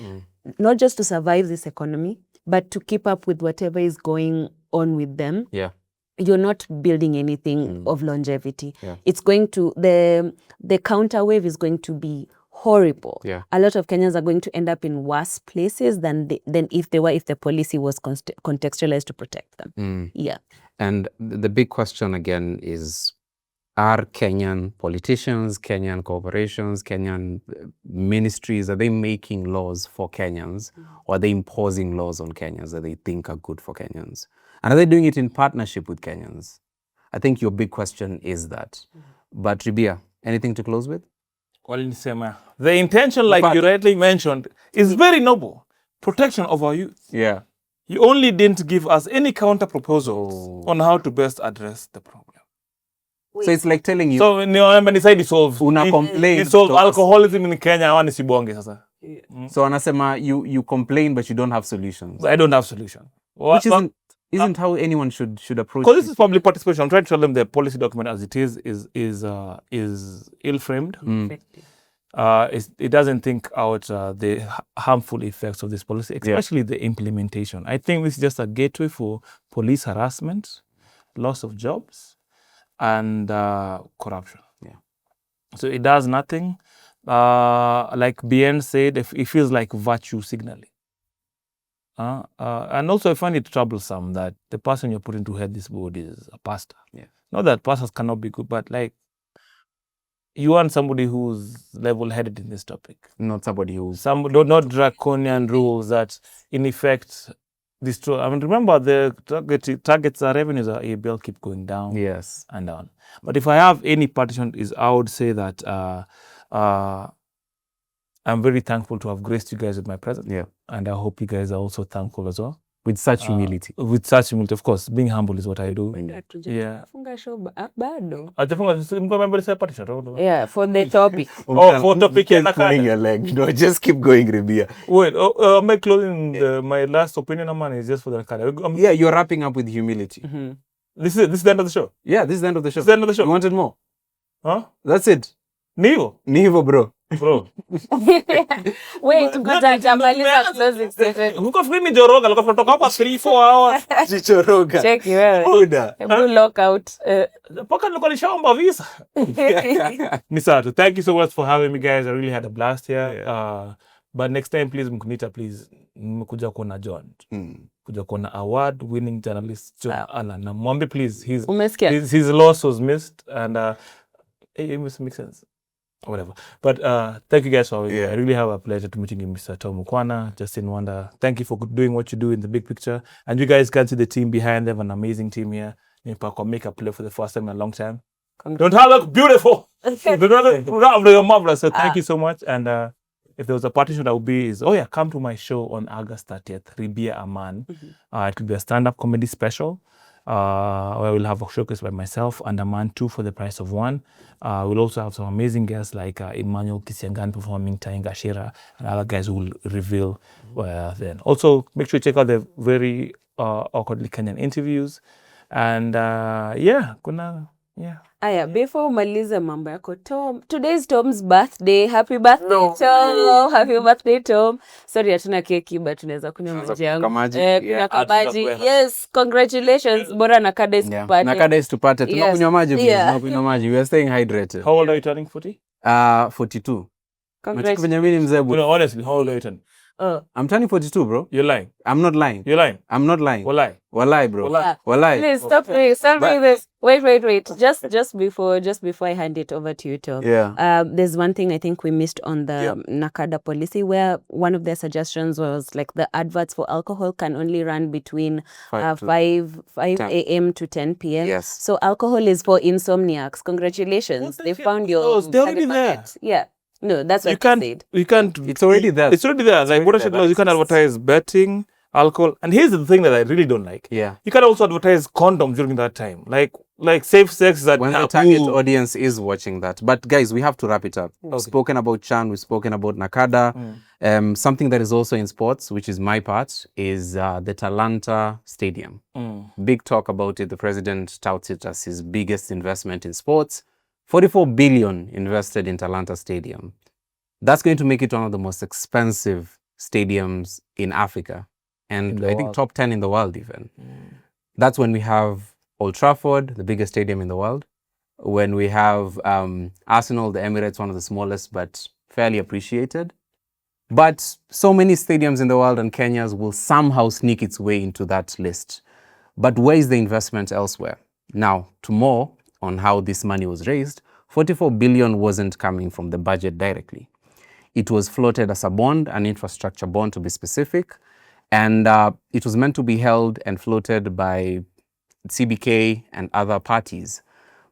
not just to survive this economy, but to keep up with whatever is going on with them, you're not building anything of longevity. It's going to, the counter wave is going to be horrible. A lot of Kenyans are going to end up in worse places than if the policy was contextualized to protect them. And the big question again is, are Kenyan politicians, Kenyan corporations, Kenyan ministries, are they making laws for Kenyans or are they imposing laws on Kenyans that they think are good for Kenyans? And are they doing it in partnership with Kenyans? I think your big question is that. But Ribia, anything to close with? The intention, like you rightly mentioned, is very noble. Protection of our youth. You only didn't give us any counter proposals on how to best address the problem. So it's like telling you. So when they say dissolve, dissolve alcoholism in Kenya, I sibonge sasa. So anasema you complain but you don't have solutions. I don't have solutions. Which isn't how anyone should approach. Because this is public participation. I'm trying to tell them the policy document as it is ill-framed. It doesn't think out the harmful effects of this policy, especially the implementation. I think this is just a gateway for police harassment, loss of jobs, and corruption. So it does nothing. Like Bien said, it feels like virtue signaling. And also I find it troublesome that the person you're putting to head this board is a pastor. not that pastors cannot be good, but like you want somebody who's level-headed in this topic. Not somebody who's Not draconian rules that in effect destroy. I mean, remember the targets, our revenues are ABL keep going down yes. and down. But if I have any partition, I would say that I'm very thankful to have graced you guys with my presence. Yeah. And I hope you guys are also thankful as well. With such humility. With such humility, of course. Being humble is what I do. Yeah. Bado. Yeah, for the topic. For topic. Pulling your leg. No, just keep going, Ribia. Wait, am I closing my last opinion, man? Is just for the Nacada. Yeah, you're wrapping up with humility. Mm-hmm. This is the end of the show. Yeah, this is the end of the show. This is the end of the show. You wanted more? Huh? That's it. Nivo, bro. Wait, ngoja jamaliza closing statement. Huko free ni Joroga, loka kutoka hapa 3-4 hours. Chichoroga. Check wewe. Buda. Hebu lock out. Paka nilikuwa nishaomba visa. Misato, thank you so much for having me, guys. I really had a blast here. Yeah. But next time, please, mkunita, please, mkuja kuona John. Kuja kuona award-winning journalist John Allen. Na mwambe, please, his loss was missed, and it must make sense. Whatever. But thank you guys for having me. I really have a pleasure to meeting you, Mr. Tom Mukwana, Justin Wanda. Thank you for doing what you do in the big picture. And you guys can see the team behind them, an amazing team here. Make a play for the first time in a long time. Don't have look beautiful. Don't marvelous. So thank you so much. And if there was a partition that would be come to my show on August 30th, Ribia Aman. It could be a stand-up comedy special. Where we'll have a showcase by myself and Aman, 2 for the price of 1. We'll also have some amazing guests like Emmanuel Kisiangan performing Tainga Shira, and other guys who will reveal then. Also, make sure you check out the very awkwardly Kenyan interviews. And Aya, before umalize mambo yako, Tom, today's Tom's birthday. Happy birthday, Tom. Happy birthday, Tom. Sorry, hatuna keki, but tunaweza kunywa maji yangu. Kunywa kabaji. Yes, congratulations. Bora Nacada is tupate. Nacada is tupate. Tunakunywa maji, please. Tunakunywa maji. We are staying hydrated. How old are you turning, 40? 42. Congratulations. Honestly, how old are you turning? I'm turning 42, bro. You're lying. I'm not lying. You're lying. I'm not lying. Walai, bro. Walai. Please stop me this. Wait. Just before I hand it over to you, Tom. Yeah. There's one thing I think we missed on the Nacada policy, where one of their suggestions was like the adverts for alcohol can only run between 5 a.m. to 10 p.m. Yes. So alcohol is for insomniacs. Congratulations. They found your... they're already there. Yeah. No, that's what I said. You can't. It's already there. It's already there. Like what I said, you can advertise betting, alcohol, and here's the thing that I really don't like. Yeah. You can also advertise condoms during that time. Like safe sex that when the target audience is watching that. But guys, we have to wrap it up. Okay. We've spoken about Chan. We've spoken about Nacada. Something that is also in sports, which is my part, is the Talanta Stadium. Big talk about it. The president touts it as his biggest investment in sports. 44 billion invested in Talanta Stadium. That's going to make it one of the most expensive stadiums in Africa. And I think top 10 in the world even. That's when we have Old Trafford, the biggest stadium in the world. When we have Arsenal, the Emirates, one of the smallest but fairly appreciated. But so many stadiums in the world, and Kenya's will somehow sneak its way into that list. But where is the investment elsewhere? Now, to more on how this money was raised, 44 billion wasn't coming from the budget directly. It was floated as a bond, an infrastructure bond to be specific, and it was meant to be held and floated by CBK and other parties.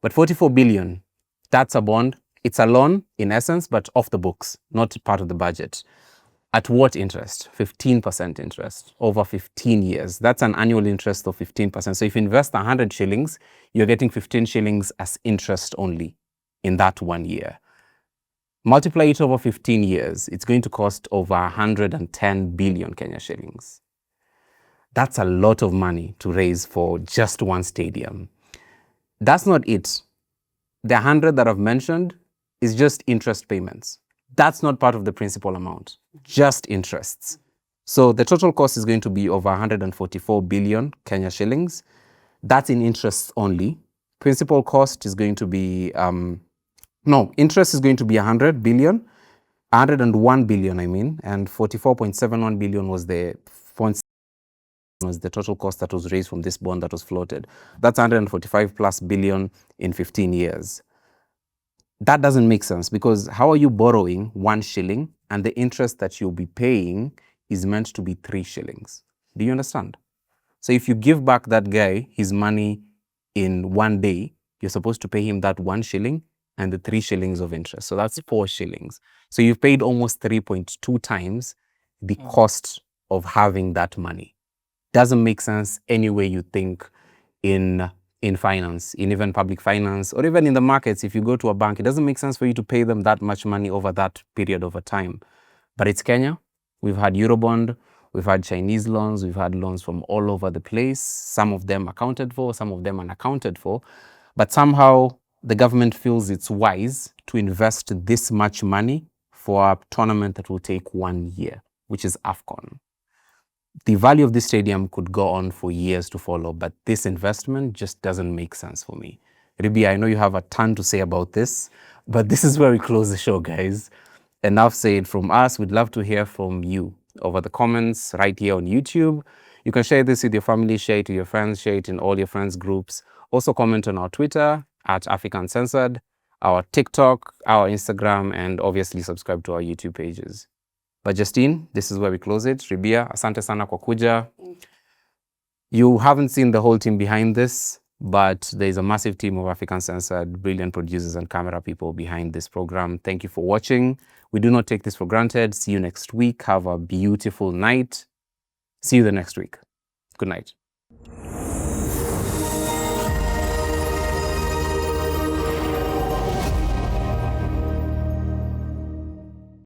But 44 billion, that's a bond. It's a loan in essence, but off the books, not part of the budget. At what interest? 15% interest over 15 years. That's an annual interest of 15%. So if you invest 100 shillings, you're getting 15 shillings as interest only in that 1 year. Multiply it over 15 years, it's going to cost over 110 billion Kenya shillings. That's a lot of money to raise for just one stadium. That's not it. The 100 that I've mentioned is just interest payments. That's not part of the principal amount, just interests. So the total cost is going to be over 144 billion Kenya shillings. That's in interest only. Principal cost is going to be, interest is going to be 100 billion, 101 billion, and 44.71 billion was the was the total cost that was raised from this bond that was floated. That's 145 plus billion in 15 years. That doesn't make sense, because how are you borrowing 1 shilling and the interest that you'll be paying is meant to be 3 shillings? Do you understand? So if you give back that guy his money in 1 day, you're supposed to pay him that 1 shilling and the 3 shillings of interest. So that's 4 shillings. So you've paid almost 3.2 times the cost of having that money. Doesn't make sense any way you think in finance, in even public finance, or even in the markets. If you go to a bank, it doesn't make sense for you to pay them that much money over that period of a time. But it's Kenya. We've had Eurobond, we've had Chinese loans, we've had loans from all over the place. Some of them accounted for, some of them unaccounted for. But somehow the government feels it's wise to invest this much money for a tournament that will take 1 year, which is AFCON. The value of this stadium could go on for years to follow, but this investment just doesn't make sense for me. Ribi, I know you have a ton to say about this, but this is where we close the show, guys. Enough said from us. We'd love to hear from you over the comments right here on YouTube. You can share this with your family, share it with your friends, share it in all your friends' groups. Also comment on our Twitter at Uncensored, our TikTok, our Instagram, and obviously subscribe to our YouTube pages. But Justine, this is where we close it. Ribia, asante sana kwa kuja. You haven't seen the whole team behind this, but there's a massive team of Uncensored, brilliant producers and camera people behind this program. Thank you for watching. We do not take this for granted. See you next week. Have a beautiful night. See you the next week. Good night.